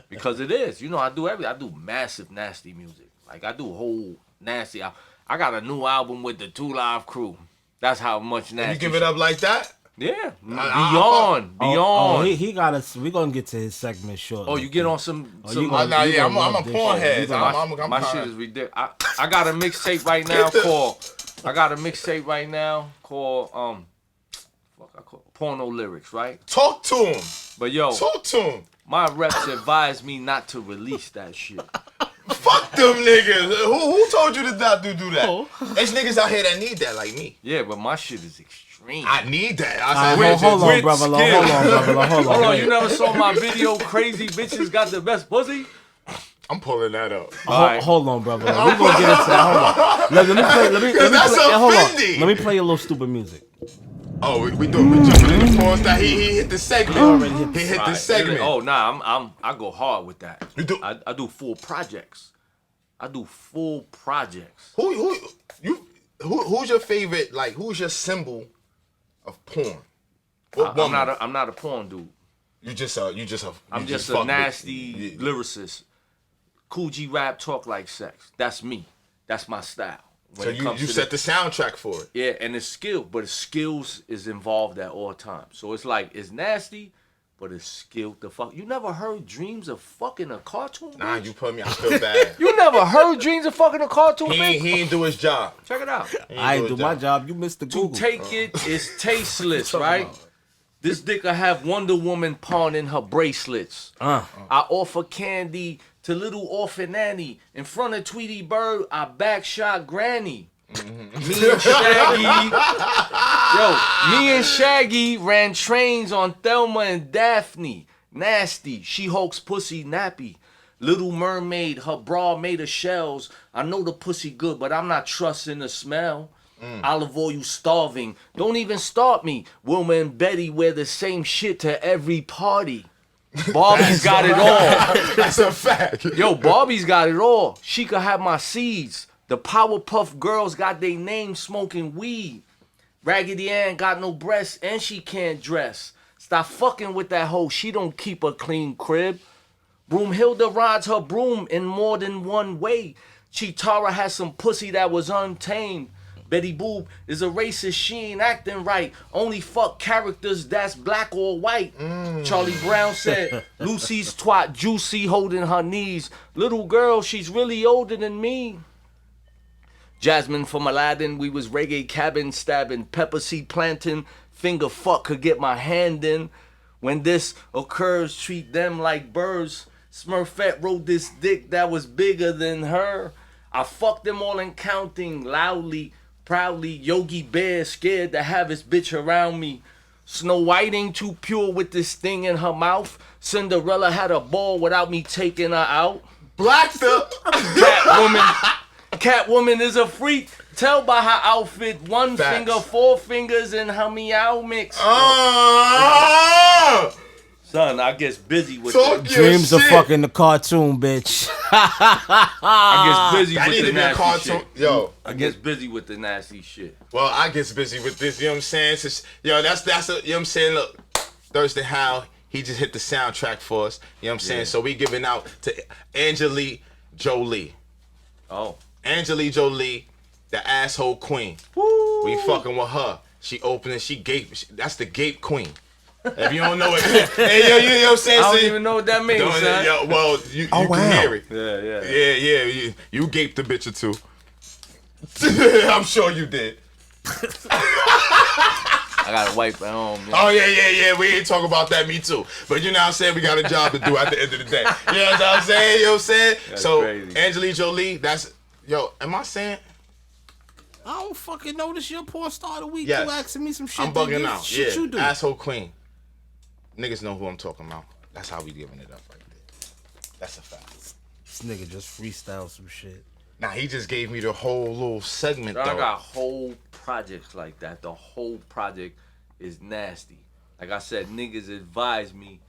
Because it is. You know, I do everything. I do massive, nasty music. Like, I do whole nasty. I got a new album with the 2 Live Crew. That's how much nasty. You give it up like that? Yeah. I- Beyond. Oh, he got us. We're gonna get to his segment shortly. Oh, you get on some. Oh, some you gonna- Nah, you yeah, gonna I'm a love this porn shit. head. You gonna- I'm my kinda- shit is ridiculous. I got a mixtape right now called. I got a mixtape right now called I call it Porno Lyrics, right? Talk to him. But yo, Talk to him. my reps advised me not to release that shit. Fuck them niggas. Who told you to not do that? Oh. There's niggas out here that need that, like me. Yeah, but my shit is extreme. I need that. All I right, said, hold on, with brother. skill. Hold on, brother. Hold on. Hold on, wait. you never saw my video? Crazy bitches got the best pussy. I'm pulling that up. Alright. Hold on, brother. We gonna get into that. Hold on. Let me play. Let me That's play. Hold on. offending. Let me play a little stupid music. Oh, we jumping in the Pornstar. He hit the segment. He hit the Right. segment. Oh nah, I go hard with that. You do- I do full projects. I do full projects. Who's your favorite? Like, who's your symbol of porn? What I'm woman? not a porn dude. I'm just a fuck nasty with- lyricist. Cool G rap talk like sex. That's me. That's my style. When So it comes you to set the soundtrack for it. Yeah, and it's skill, but it's skills is involved at all times. So it's like it's nasty, but it's skilled the fuck. You never heard dreams of fucking a cartoon? Nah, bitch? you put me. I feel bad. You never heard dreams of fucking a cartoon? he bitch? ain't do his job. Check it out. I ain't do my job. You missed the To Google. take it is tasteless, talking right? about? This dick will have Wonder Woman pawn in her bracelets. I offer candy to little orphan Annie. In front of Tweety Bird, I backshot Granny. Me and Shaggy, me and Shaggy ran trains on Thelma and Daphne. Nasty, She-Hulk's pussy nappy. Little Mermaid, her bra made of shells. I know the pussy good, but I'm not trusting the smell. Olive oil starving. Don't even start me. Wilma and Betty wear the same shit to every party. Barbie's got it all. That's a fact. Yo, Barbie's got it all. She could have my seeds. The Powerpuff Girls got their name smoking weed. Raggedy Ann got no breasts and she can't dress. Stop fucking with that hoe. She don't keep a clean crib. Broomhilda rides her broom in more than one way. Chitara has some pussy that was untamed. Betty Boop is a racist, she ain't acting right. Only fuck characters that's black or white. Charlie Brown said, Lucy's twat juicy holding her knees. Little girl, she's really older than me. Jasmine from Aladdin, we was reggae cabin stabbing. Pepper seed planting, finger fuck could get my hand in. When this occurs, treat them like birds. Smurfette rode this dick that was bigger than her. I fucked them all and counting loudly, proudly. Yogi Bear scared to have his bitch around me. Snow White ain't too pure with this thing in her mouth. Cinderella had a ball without me taking her out. Blackster. Catwoman is a freak. Tell by her outfit. One Facts. finger, 4 fingers, and her meow mix. Son, I gets busy with Talk the your Dreams of shit. fucking the cartoon, bitch. I gets busy That with need the to be a nasty cartoon. shit. Yo. I gets busy with the nasty shit. Well, I gets busy with this, you know what I'm saying? Since, yo, that's a, you know what I'm saying? Look, Thirsten Howl, he just hit the soundtrack for us, you know what I'm saying? Yeah. So we giving out to Angelique Jolie. Oh. Angelique Jolie, the asshole queen. Woo. We fucking with her. She opening, she gape, that's the gape queen. If you don't know it, hey, yo, you know what I'm saying? I don't See? even know what that means, son. Yo, well, you wow. can hear it. Yeah. Yeah, you gaped the bitch or two. I'm sure you did. I gotta wipe at home. Yeah. Oh, yeah. We ain't talking about that, me too. But you know what I'm saying? We got a job to do at the end of the day. You know what I'm saying? You know what I'm saying? That's so, crazy. Angelique Jolie, that's, yo, am I saying? I don't fucking know this. Your Pornstar of the week. Yes. You asking me some shit. I'm bugging nigga. out. Shit Yeah, you do. asshole queen. Niggas know who I'm talking about. That's how we giving it up right there. That's a fact. This nigga just freestyle some shit. Nah, he just gave me the whole little segment, I though. got whole projects like that. The whole project is nasty. Like I said, niggas advise me,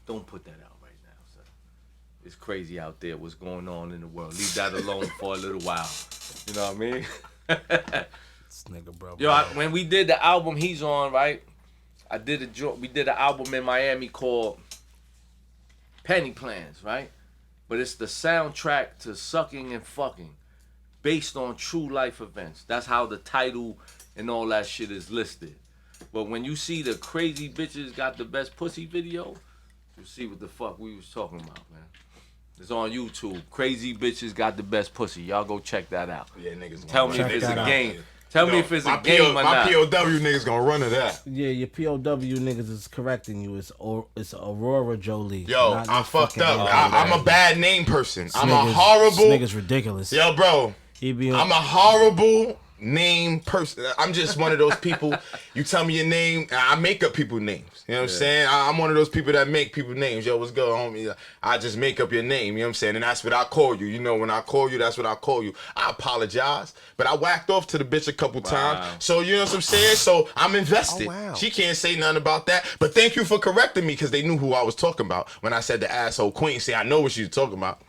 don't put that out right now, son. It's crazy out there what's going on in the world. Leave that alone for a little while. You know what I mean? This nigga, bro. Yo, when we did the album He's On, right? We did an album in Miami called Penny Plans, right? But it's the soundtrack to Sucking and Fucking, based on true life events. That's how the title and all that shit is listed. But when you see the Crazy Bitches Got the Best Pussy video, you see what the fuck we was talking about, man. It's on YouTube. Crazy Bitches Got the Best Pussy. Y'all go check that out. Yeah, niggas Tell me gonna if it's run a that game. out. Tell me Yo, if it's my a game or my not. POW niggas gonna run to that. Yeah, your POW niggas is correcting you. It's Aurora Jolie. Yo, not I this fucked fucking up. nigga. I'm a bad name person. I'm a Niggas- horrible. This nigga's ridiculous. Yo, bro. He be I'm a horrible name person. I'm just one of those people. You tell me your name, and I make up people names. You know what I'm saying? I'm one of those people that make people names. Yo, what's good, homie? I just make up your name. You know what I'm saying? And that's what I call you. You know, when I call you, that's what I call you. I apologize, but I whacked off to the bitch a couple times. So you know what I'm saying? So I'm invested. Oh, wow. She can't say nothing about that. But thank you for correcting me, because they knew who I was talking about when I said the asshole queen. See, I know what she was talking about.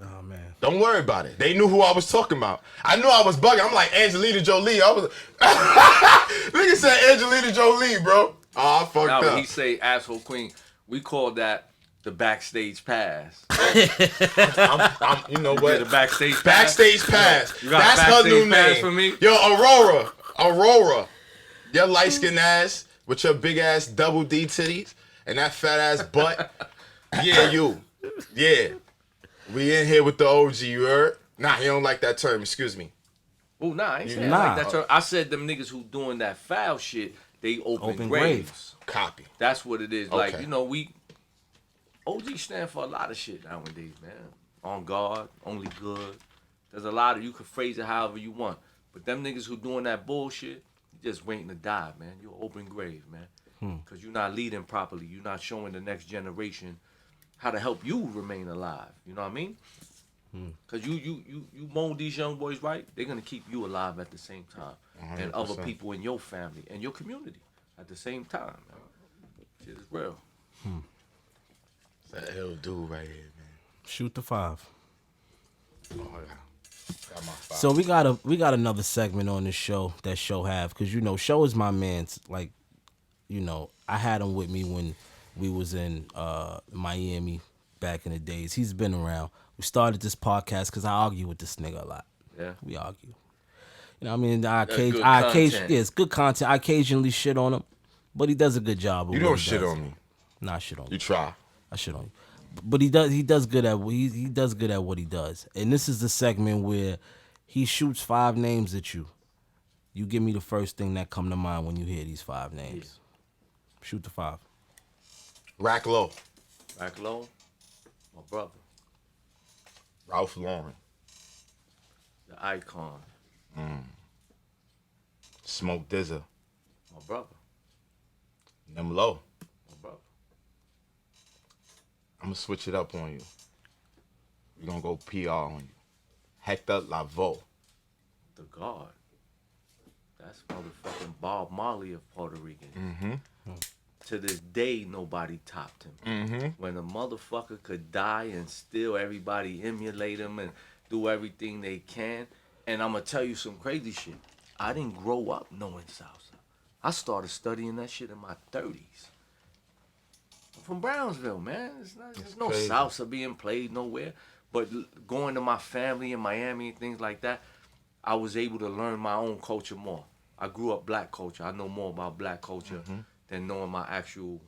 Oh man. Don't worry about it. They knew who I was talking about. I knew I was bugging. I'm like, Angelina Jolie. I was nigga said Angelina Jolie, bro. Oh, I fucked Now, up. when he say asshole queen, we call that the backstage pass. You know what? The backstage pass. Backstage pass. You got a That's her backstage new pass name. for me? Yo, Aurora. Your light skinned ass with your big ass double D titties and that fat ass butt. Yeah, you. Yeah. We in here with the OG, you heard? Nah, he don't like that term, excuse me. Oh, nah, I ain't saying Nah. like that term. I said them niggas who doing that foul shit, they open Open graves. graves. Copy. That's what it is. Like, Okay. you know, OG stand for a lot of shit nowadays, man. On guard, only good. There's a lot of, you can phrase it however you want. But them niggas who doing that bullshit, you just waiting to die, man. You're open grave, man. Because you're not leading properly. You're not showing the next generation how to help you remain alive. You know what I mean? Cause you mold these young boys right, they're gonna keep you alive at the same time, and other 100%. people in your family and your community at the same time. Man. Shit is real. That ill dude right here, man. Shoot the 5. Oh, yeah. Got my 5. So we got another segment on this show that Show have, because you know Show is my man's. Like, you know, I had him with me when we was in Miami back in the days. He's been around. We started this podcast because I argue with this nigga a lot. Yeah. We argue. You know what I mean? good Yeah, it's good content. I occasionally shit on him, but he does a good job. Of You what don't he shit does. on me. Nah, shit on You you. try. I shit on you. But he does good at he does good at what he does. And this is the segment where he shoots 5 names at you. You give me the first thing that come to mind when you hear these 5 names. Shoot the 5. Rack low. Back low, my brother, Ralph Lauren. the icon, Smoke Dizza. my brother, Them low. my brother. I'm gonna switch it up on you. We're gonna go PR on you. Hector Lavoe. The God. That's motherfucking Bob Marley of Puerto Rican. To this day, nobody topped him. When a motherfucker could die and still everybody emulate him and do everything they can. And I'm gonna tell you some crazy shit. I didn't grow up knowing salsa. I started studying that shit in my 30s. I'm from Brownsville, man. There's no crazy. salsa being played nowhere. But going to my family in Miami and things like that, I was able to learn my own culture more. I grew up black culture. I know more about black culture than knowing my actual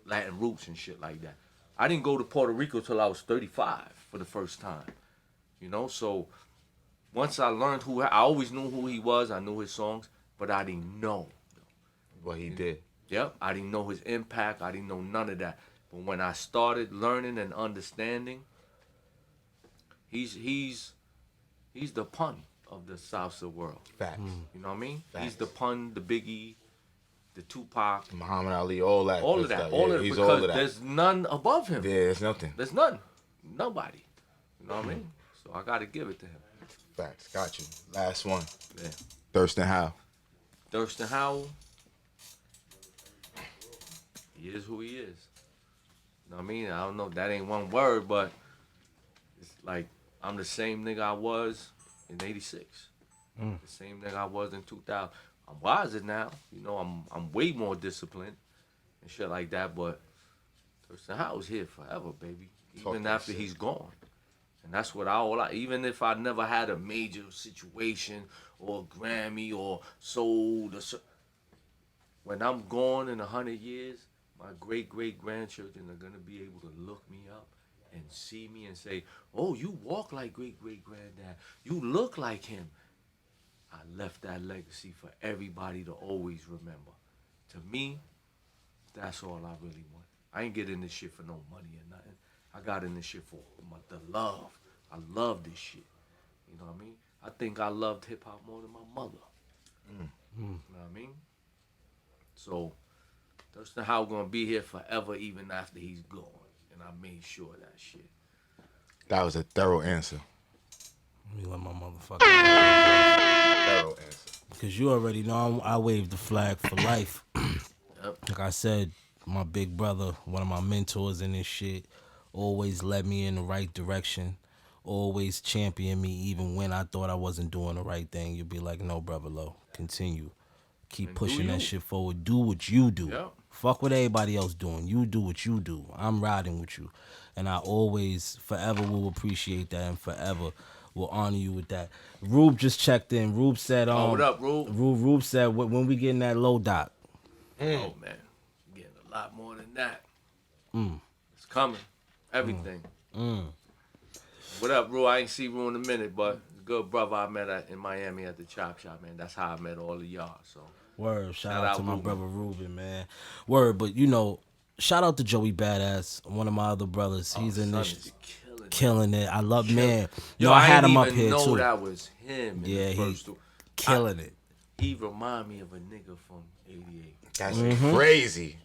Latin roots and shit like that. I didn't go to Puerto Rico till I was 35 for the first time. You know, so once I learned I always knew who he was. I knew his songs, but I didn't know. What he did. Yep, I didn't know his impact. I didn't know none of that. But when I started learning and understanding, he's the pun of the salsa world. Facts. You know what I mean? Facts. He's the pun, the Biggie, the Tupac, Muhammad Ali, all that. all good of that, stuff. all Yeah, of it, he's because all of that. there's none above him. Yeah, there's nothing. There's none, nobody. You know what I mean? So I got to give it to him. Facts. Got you. Last one. Yeah. Thirsten Howl. Thirsten Howl, he is who he is. You know what I mean? I don't know, that ain't one word, but it's like I'm the same nigga I was in '86. The same nigga I was in 2000. I'm wiser now. You know, I'm way more disciplined and shit like that, but Thirsten Howl's here forever, baby. Talk Even that after shit. he's gone. And that's what even if I never had a major situation or a Grammy or sold, when I'm gone in 100 years, my great-great-grandchildren are going to be able to look me up and see me and say, oh, you walk like great-great-granddad. You look like him. I left that legacy for everybody to always remember. To me, that's all I really want. I ain't get in this shit for no money or nothing. I got in this shit for the love. I love this shit. You know what I mean? I think I loved hip-hop more than my mother. You know what I mean? So, Thirsten Howl gonna be here forever even after he's gone. And I made sure of that shit. That was a thorough answer. Let me let my motherfucker. Thorough answer. Because you already know I waved the flag for life. Yep. Like I said, my big brother, one of my mentors in this shit, always led me in the right direction. Always championed me even when I thought I wasn't doing the right thing. You'd be like, no, brother Low, continue. Keep And pushing do that you. shit forward. Do what you do. Yep. Fuck what everybody else doing. You do what you do. I'm riding with you. And I always, forever will appreciate that and forever will honor you with that. Rube just checked in. Rube said, Oh, what up, Rube? Rube said, when we getting that low doc? Oh, man. Getting a lot more than that. It's coming. Everything. What up, Rue? I ain't see Rue in a minute, but a good brother I met in Miami at the Chop Shop, man. That's how I met all of y'all. So Word, shout Shout out out to my Ruben. brother Ruben, man. Word, but you know, shout out to Joey Badass, one of my other brothers. He's in son this is killing. killing it. I love man. Yo, No, I had didn't him up even here know too. that was him. In Yeah, the he first two. killing it. He remind me of a nigga from '88. That's crazy.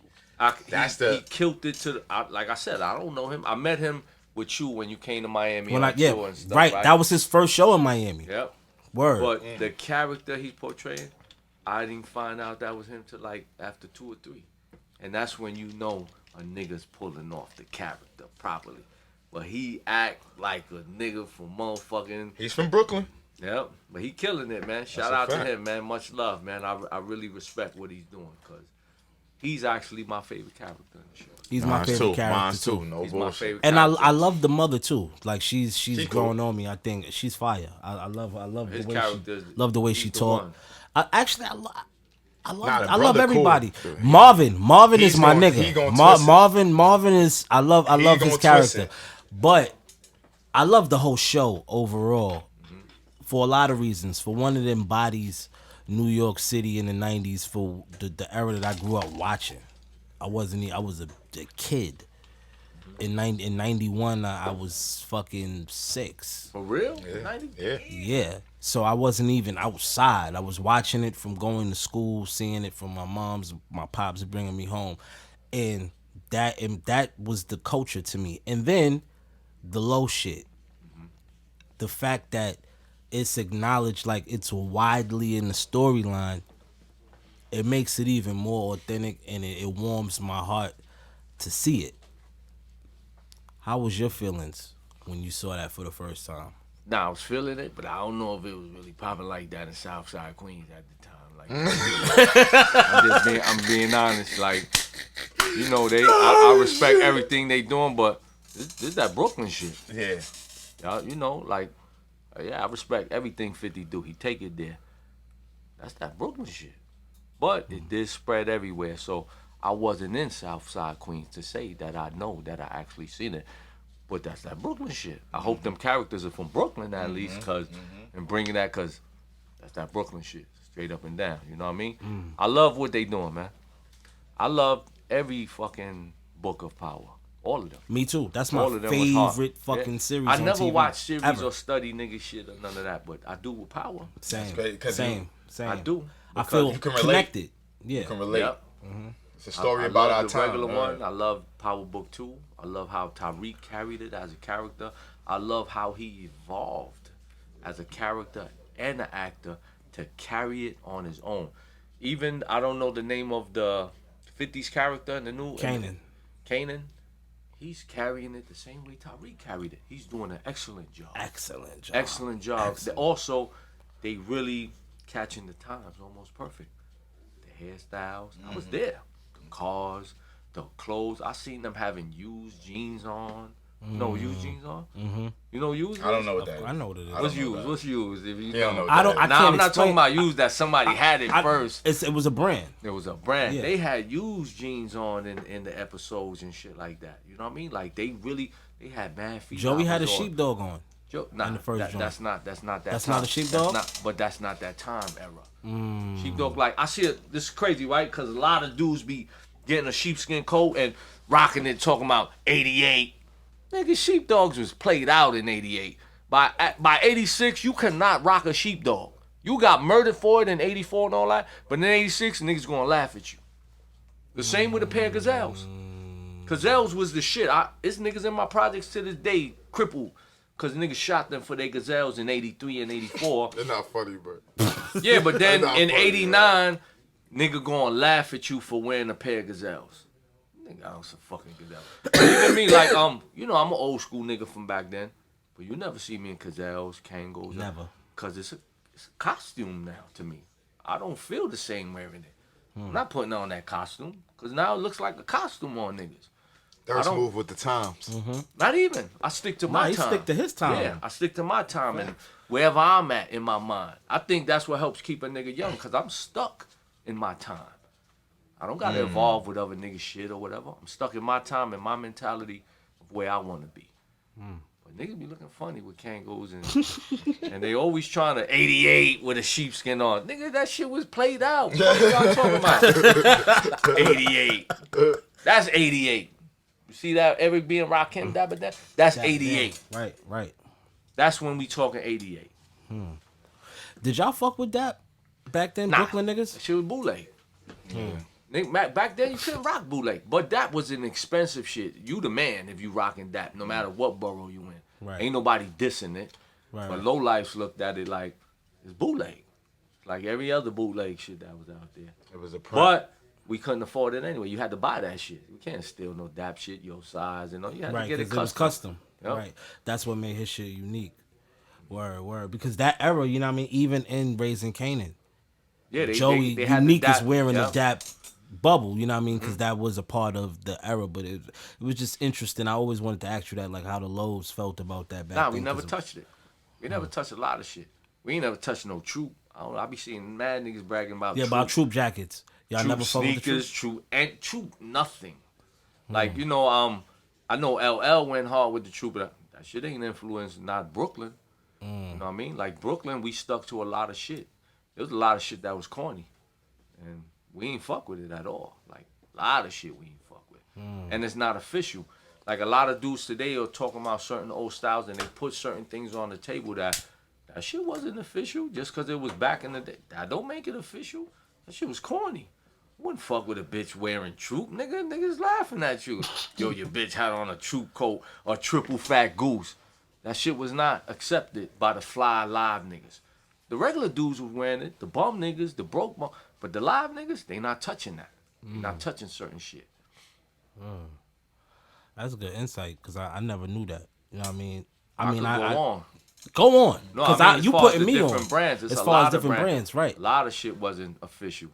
That's he the- killed it to the, like I said, I don't know him. I met him with you when you came to Miami When on I tour and stuff, right, right? that was his first show in Miami. Yep. Word. But the character he's portraying, I didn't find out that was him till like after 2 or 3. And that's when you know a nigga's pulling off the character properly. But he act like a nigga from motherfucking... He's from Brooklyn. Yep. But he killing it, man. Shout a out fact. to him, man. Much love, man. I really respect what he's doing because he's actually my favorite character in the show. He's my Mine's favorite too. character Mine's too. No He's my bullshit. favorite And character. I love the mother too. Like she's She growing cool. on me. I think she's fire. I love His the way character, she love the way he's she the talk. one. I love Nah, the I love brother everybody. cool. Marvin He's is my gonna- he nigga. gonna twist it. Marvin is I love his gonna twist character. it. But I love the whole show overall for a lot of reasons. For one, it embodies New York City in the 90s for the era that I grew up watching. I was a kid. In 91, I was fucking 6. For real? Yeah. 90? Yeah. Yeah. So I wasn't even outside. I was watching it from going to school, seeing it from my pops bringing me home. And that was the culture to me. And then the low shit. The fact that it's acknowledged like it's widely in the storyline, it makes it even more authentic and it warms my heart to see it. How was your feelings when you saw that for the first time? Nah, I was feeling it, but I don't know if it was really popping like that in Southside Queens at the time. Like, I'm being honest. Like, you know, I respect everything they doing, but this that Brooklyn shit. Yeah. Y'all, you know, like, yeah, I respect everything 50 do. He take it there. That's that Brooklyn shit. But it did spread everywhere, so I wasn't in Southside Queens to say that I know that I actually seen it. But that's that Brooklyn shit. I hope them characters are from Brooklyn at least, and bringing that, cause that's that Brooklyn shit, straight up and down. You know what I mean? I love what they doing, man. I love every fucking Book of Power, all of them. Me too. That's my All of them was hard. favorite fucking Yeah. series. I on never TV, watch series ever. or study nigga shit or none of that, but I do with Power. Same, great, 'cause same. I do. I feel you can relate. connected. Yeah. You can relate. Yep. It's a story I about love our the time. regular All one. I love Power Book 2. I love how Tariq carried it as a character. I love how he evolved as a character and an actor to carry it on his own. Even, I don't know the name of the 50s character in the new... Kanan. He's carrying it the same way Tariq carried it. He's doing an excellent job. Excellent job. Excellent job. Excellent. Also, they really catching the times almost perfect. The hairstyles. I was there. The cars, the clothes. I seen them having used jeans on. You know what used jeans on? Mm-hmm. You know used? I don't know what that is. I know what it is. What's used? What's used? If you He don't know what I that don't. is. I Nah, can't I'm not explain. talking about used that somebody had it first. It was a brand. There was a brand. Yeah. They had used jeans on in the episodes and shit like that. You know what I mean? Like they had mad feet. Joey had a sheepdog on. Nah, in the first joint. that's not that. That's time. not a sheepdog? But that's not that time era. Sheepdog, like I see it. This is crazy, right? Because a lot of dudes be getting a sheepskin coat and rocking it, talking about 88. Nigga, sheepdogs was played out in 88. By 86, you cannot rock a sheepdog. You got murdered for it in 84 and all that, but in 86, niggas gonna laugh at you. The same with a pair of gazelles. Gazelles was the shit. It's niggas in my projects to this day crippled because niggas shot them for their gazelles in 83 and 84. They're not funny, bro. Yeah, but then That's not in funny, 89, nigga gonna laugh at you for wearing a pair of gazelles. Nigga, I was a fucking gazelle. But even me, like, you know, I'm an old school nigga from back then, but you never see me in gazelles, Kangos. Never. Because it's a costume now to me. I don't feel the same wearing it. I'm not putting on that costume because now it looks like a costume on niggas. Thirst don't- move with the times. Not even. I stick to my He time. stick to his time. Yeah, I stick to my time and wherever I'm at in my mind. I think that's what helps keep a nigga young because I'm stuck in my time. I don't gotta evolve with other niggas shit or whatever. I'm stuck in my time and my mentality of where I wanna be. But niggas be looking funny with Kangos and they always trying to 88 with a sheepskin on. Nigga, that shit was played out. What y'all talking about? 88. That's 88. You see that every being Rakim Dabba that? That's 88. Right. That's when we talking 88. Did y'all fuck with that back then, Nah. Brooklyn That niggas? shit was bootleg. Back then you couldn't rock bootleg, but that was an expensive shit. You the man if you rocking that, no matter what borough you in. Right. Ain't nobody dissing it. Right. But low lifes looked at it like it's bootleg, like every other bootleg shit that was out there. It was a But we couldn't afford it anyway. You had to buy that shit. You can't steal no dap shit your size and all. You had to Right, get it because it was custom. Yep. Right. That's what made his shit unique. Word. Because that era, you know what I mean? Even in Raising Canaan, Yeah, Joey they had Unique the is dap. wearing Yep. the dap bubble, you know what I mean? Because that was a part of the era. But it was just interesting. I always wanted to ask you that, like how the Lowe's felt about that back Nah, then. we never 'cause touched it. We never touched a lot of shit. We ain't never touched no troop. I be seeing mad niggas bragging about yeah, troop. about troop jackets. Y'all Troop never fuck with the sneakers, troop? troop nothing. Like, you know, I know LL went hard with the troop, but that shit ain't influenced not Brooklyn. You know what I mean? Like Brooklyn, we stuck to a lot of shit. There was a lot of shit that was corny. And we ain't fuck with it at all. Like a lot of shit we ain't fuck with. And it's not official. Like a lot of dudes today are talking about certain old styles and they put certain things on the table that shit wasn't official just because it was back in the day. That don't make it official. That shit was corny. Wouldn't fuck with a bitch wearing troop, nigga. Niggas laughing at you. Yo, your bitch had on a troop coat or triple fat goose. That shit was not accepted by the fly live niggas. The regular dudes was wearing it, the bum niggas, the broke bum. But the live niggas, they not touching that. They not touching certain shit. That's a good insight because I never knew that. You know what I mean? I could go on. Go on. No, Because I mean, you as far as putting the me different on. brands, it's as a far lot as of different brands, right. A lot of shit wasn't official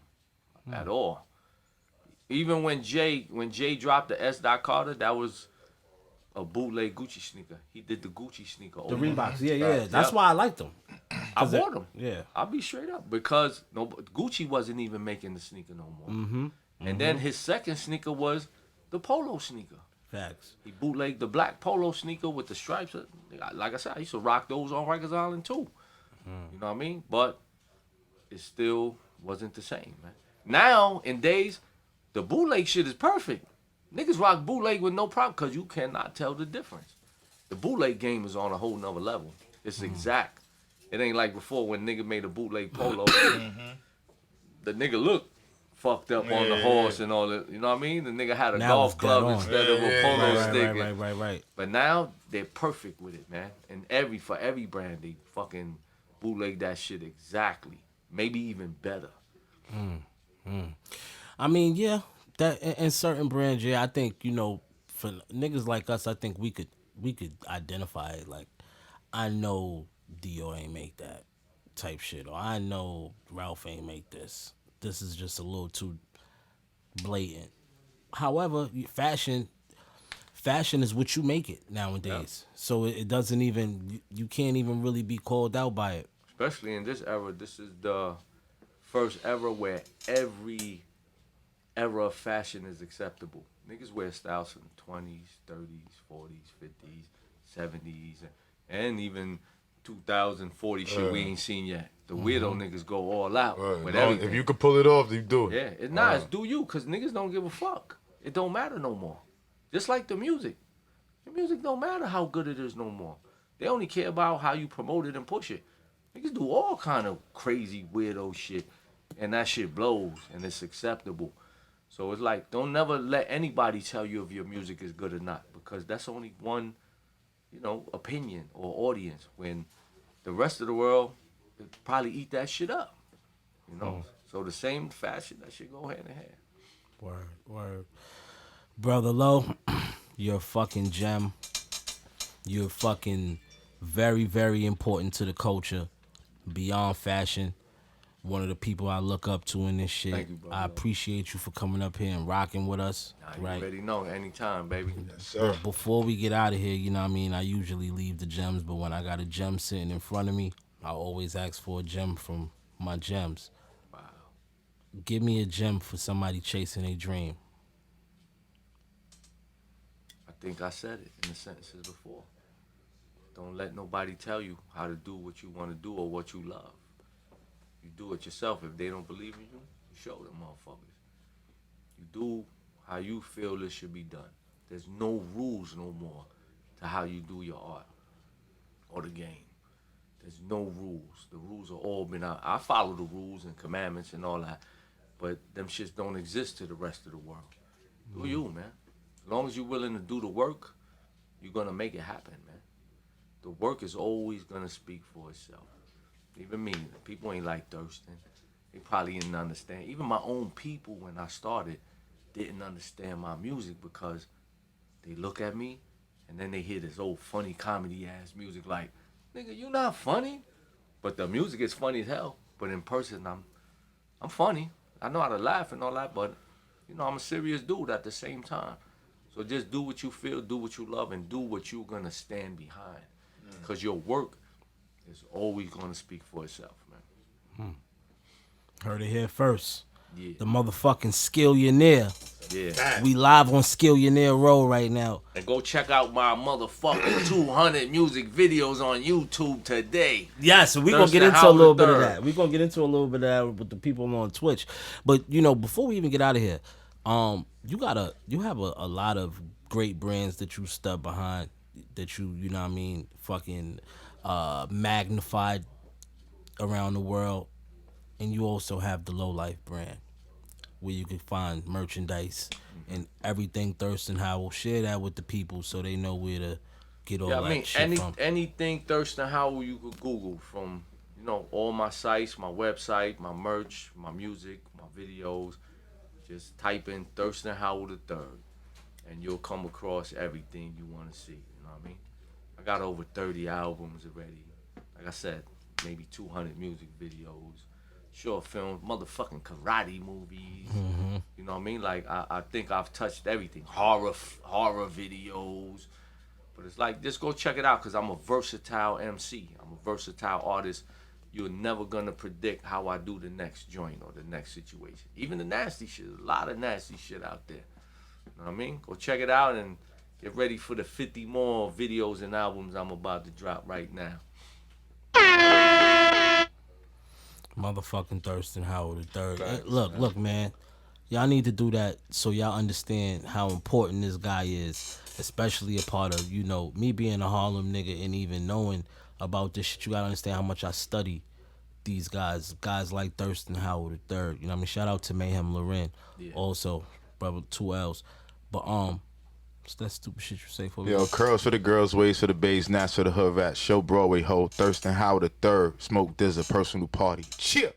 at all. Even when Jay dropped the S. Carter, that was a bootleg Gucci sneaker. He did the Gucci sneaker. The over. Reeboks. Yeah. That's Yep. why I liked them. I bought them. Yeah. I'll be straight up because Gucci wasn't even making the sneaker no more. And then his second sneaker was the Polo sneaker. Facts. He bootlegged the black Polo sneaker with the stripes. Like I said, I used to rock those on Rikers Island too. You know what I mean? But it still wasn't the same, man. Now, in days, the bootleg shit is perfect. Niggas rock bootleg with no problem because you cannot tell the difference. The bootleg game is on a whole nother level. It's exact. It ain't like before when nigga made a bootleg Polo. The nigga looked fucked up on the horse and all that. You know what I mean? The nigga had a Now golf it's club dead on. instead of a polo stick. Right. But now they're perfect with it, man. And for every brand, they fucking bootleg that shit exactly. Maybe even better. I mean, yeah, that in certain brands, yeah, I think, you know, for niggas like us, I think we could identify it. Like, I know Dior ain't make that type shit, or I know Ralph ain't make this. This is just a little too blatant. However, fashion is what you make it nowadays. So it doesn't even, you can't even really be called out by it. Especially in this era, this is the first era where every era of fashion is acceptable. Niggas wear styles from the 20s, 30s, 40s, 50s, 70s, and even 2040 shit we ain't seen yet. The weirdo niggas go all out with everything. If you could pull it off, you do it. Yeah, it's not. It's do you, because niggas don't give a fuck. It don't matter no more. Just like the music. The music don't matter how good it is no more. They only care about how you promote it and push it. Niggas do all kind of crazy, weirdo shit, and that shit blows, and it's acceptable. So it's like, don't never let anybody tell you if your music is good or not, because that's only one, you know, opinion or audience, when the rest of the world probably eat that shit up, you know? So the same fashion, that shit go hand in hand. Word. Brother Low, you're a fucking gem. You're fucking very, very important to the culture, beyond fashion. One of the people I look up to in this shit. Thank you, brother. I appreciate you for coming up here and rocking with us. Nah, you right. already know, anytime, baby. Yes, sir. Before we get out of here, you know what I mean? I usually leave the gems, but when I got a gem sitting in front of me, I always ask for a gem from my gems. Wow. Give me a gem for somebody chasing a dream. I think I said it in the sentences before. Don't let nobody tell you how to do what you want to do or what you love. You do it yourself. If they don't believe in you, you show them motherfuckers. You do how you feel it should be done. There's no rules no more to how you do your art or the game. There's no rules. The rules are all been out. I follow the rules and commandments and all that. but them shits don't exist to the rest of the world. Do you, man? As long as you're willing to do the work, you're gonna make it happen, man. The work is always gonna speak for itself. Even me, people ain't like Thirstin. They probably didn't understand. Even my own people, when I started, didn't understand my music because they look at me and then they hear this old funny comedy ass music like, nigga, you not funny? But the music is funny as hell. But in person, I'm funny. I know how to laugh and all that, but you know, I'm a serious dude at the same time. So just do what you feel, do what you love, and do what you're gonna stand behind. Because your work is always gonna speak for itself, man. Heard it here first. Yeah. The motherfucking Skillionaire. Yeah. We live on Skillionaire Road right now. And go check out my motherfucking 200 music videos on YouTube today. Yeah, so we're gonna get into a little bit of that. We're gonna get into a little bit of that with the people on Twitch. But you know, before we even get out of here, you have a lot of great brands that you stuck behind, that you know what I mean, fucking magnified around the world. And you also have the Low Life brand, where you can find merchandise and everything Thirsten Howl. Share that with the people so they know where to get all that shit from. Anything Thirsten Howl you could Google, from, you know, all my sites, my website, my merch, my music, my videos. Just type in Thirsten Howl III, and you'll come across everything you want to see. You know what I mean? I got over 30 albums already. Like I said, maybe 200 music videos. Short films, motherfucking karate movies. You know what I mean? Like I think I've touched everything. Horror videos. But it's like, just go check it out, because I'm a versatile MC. I'm a versatile artist. You're never gonna predict how I do the next joint or the next situation. Even the nasty shit. A lot of nasty shit out there. You know what I mean? Go check it out and get ready for the 50 more videos and albums I'm about to drop right now. Motherfucking Thirsten Howl III. Hey, look, man. Y'all need to do that so y'all understand how important this guy is, especially a part of, you know, me being a Harlem nigga and even knowing about this shit. You gotta understand how much I study these guys like Thirsten Howl III. You know what I mean? Shout out to Mayhem Loren, also, brother, 2 L's. But what's that stupid shit you say for me? Yo, curls for the girls, waves for the babes, nats for the hood rats. Show Broadway ho, Thirsten Howl III. Smoke this a personal party. Cheer.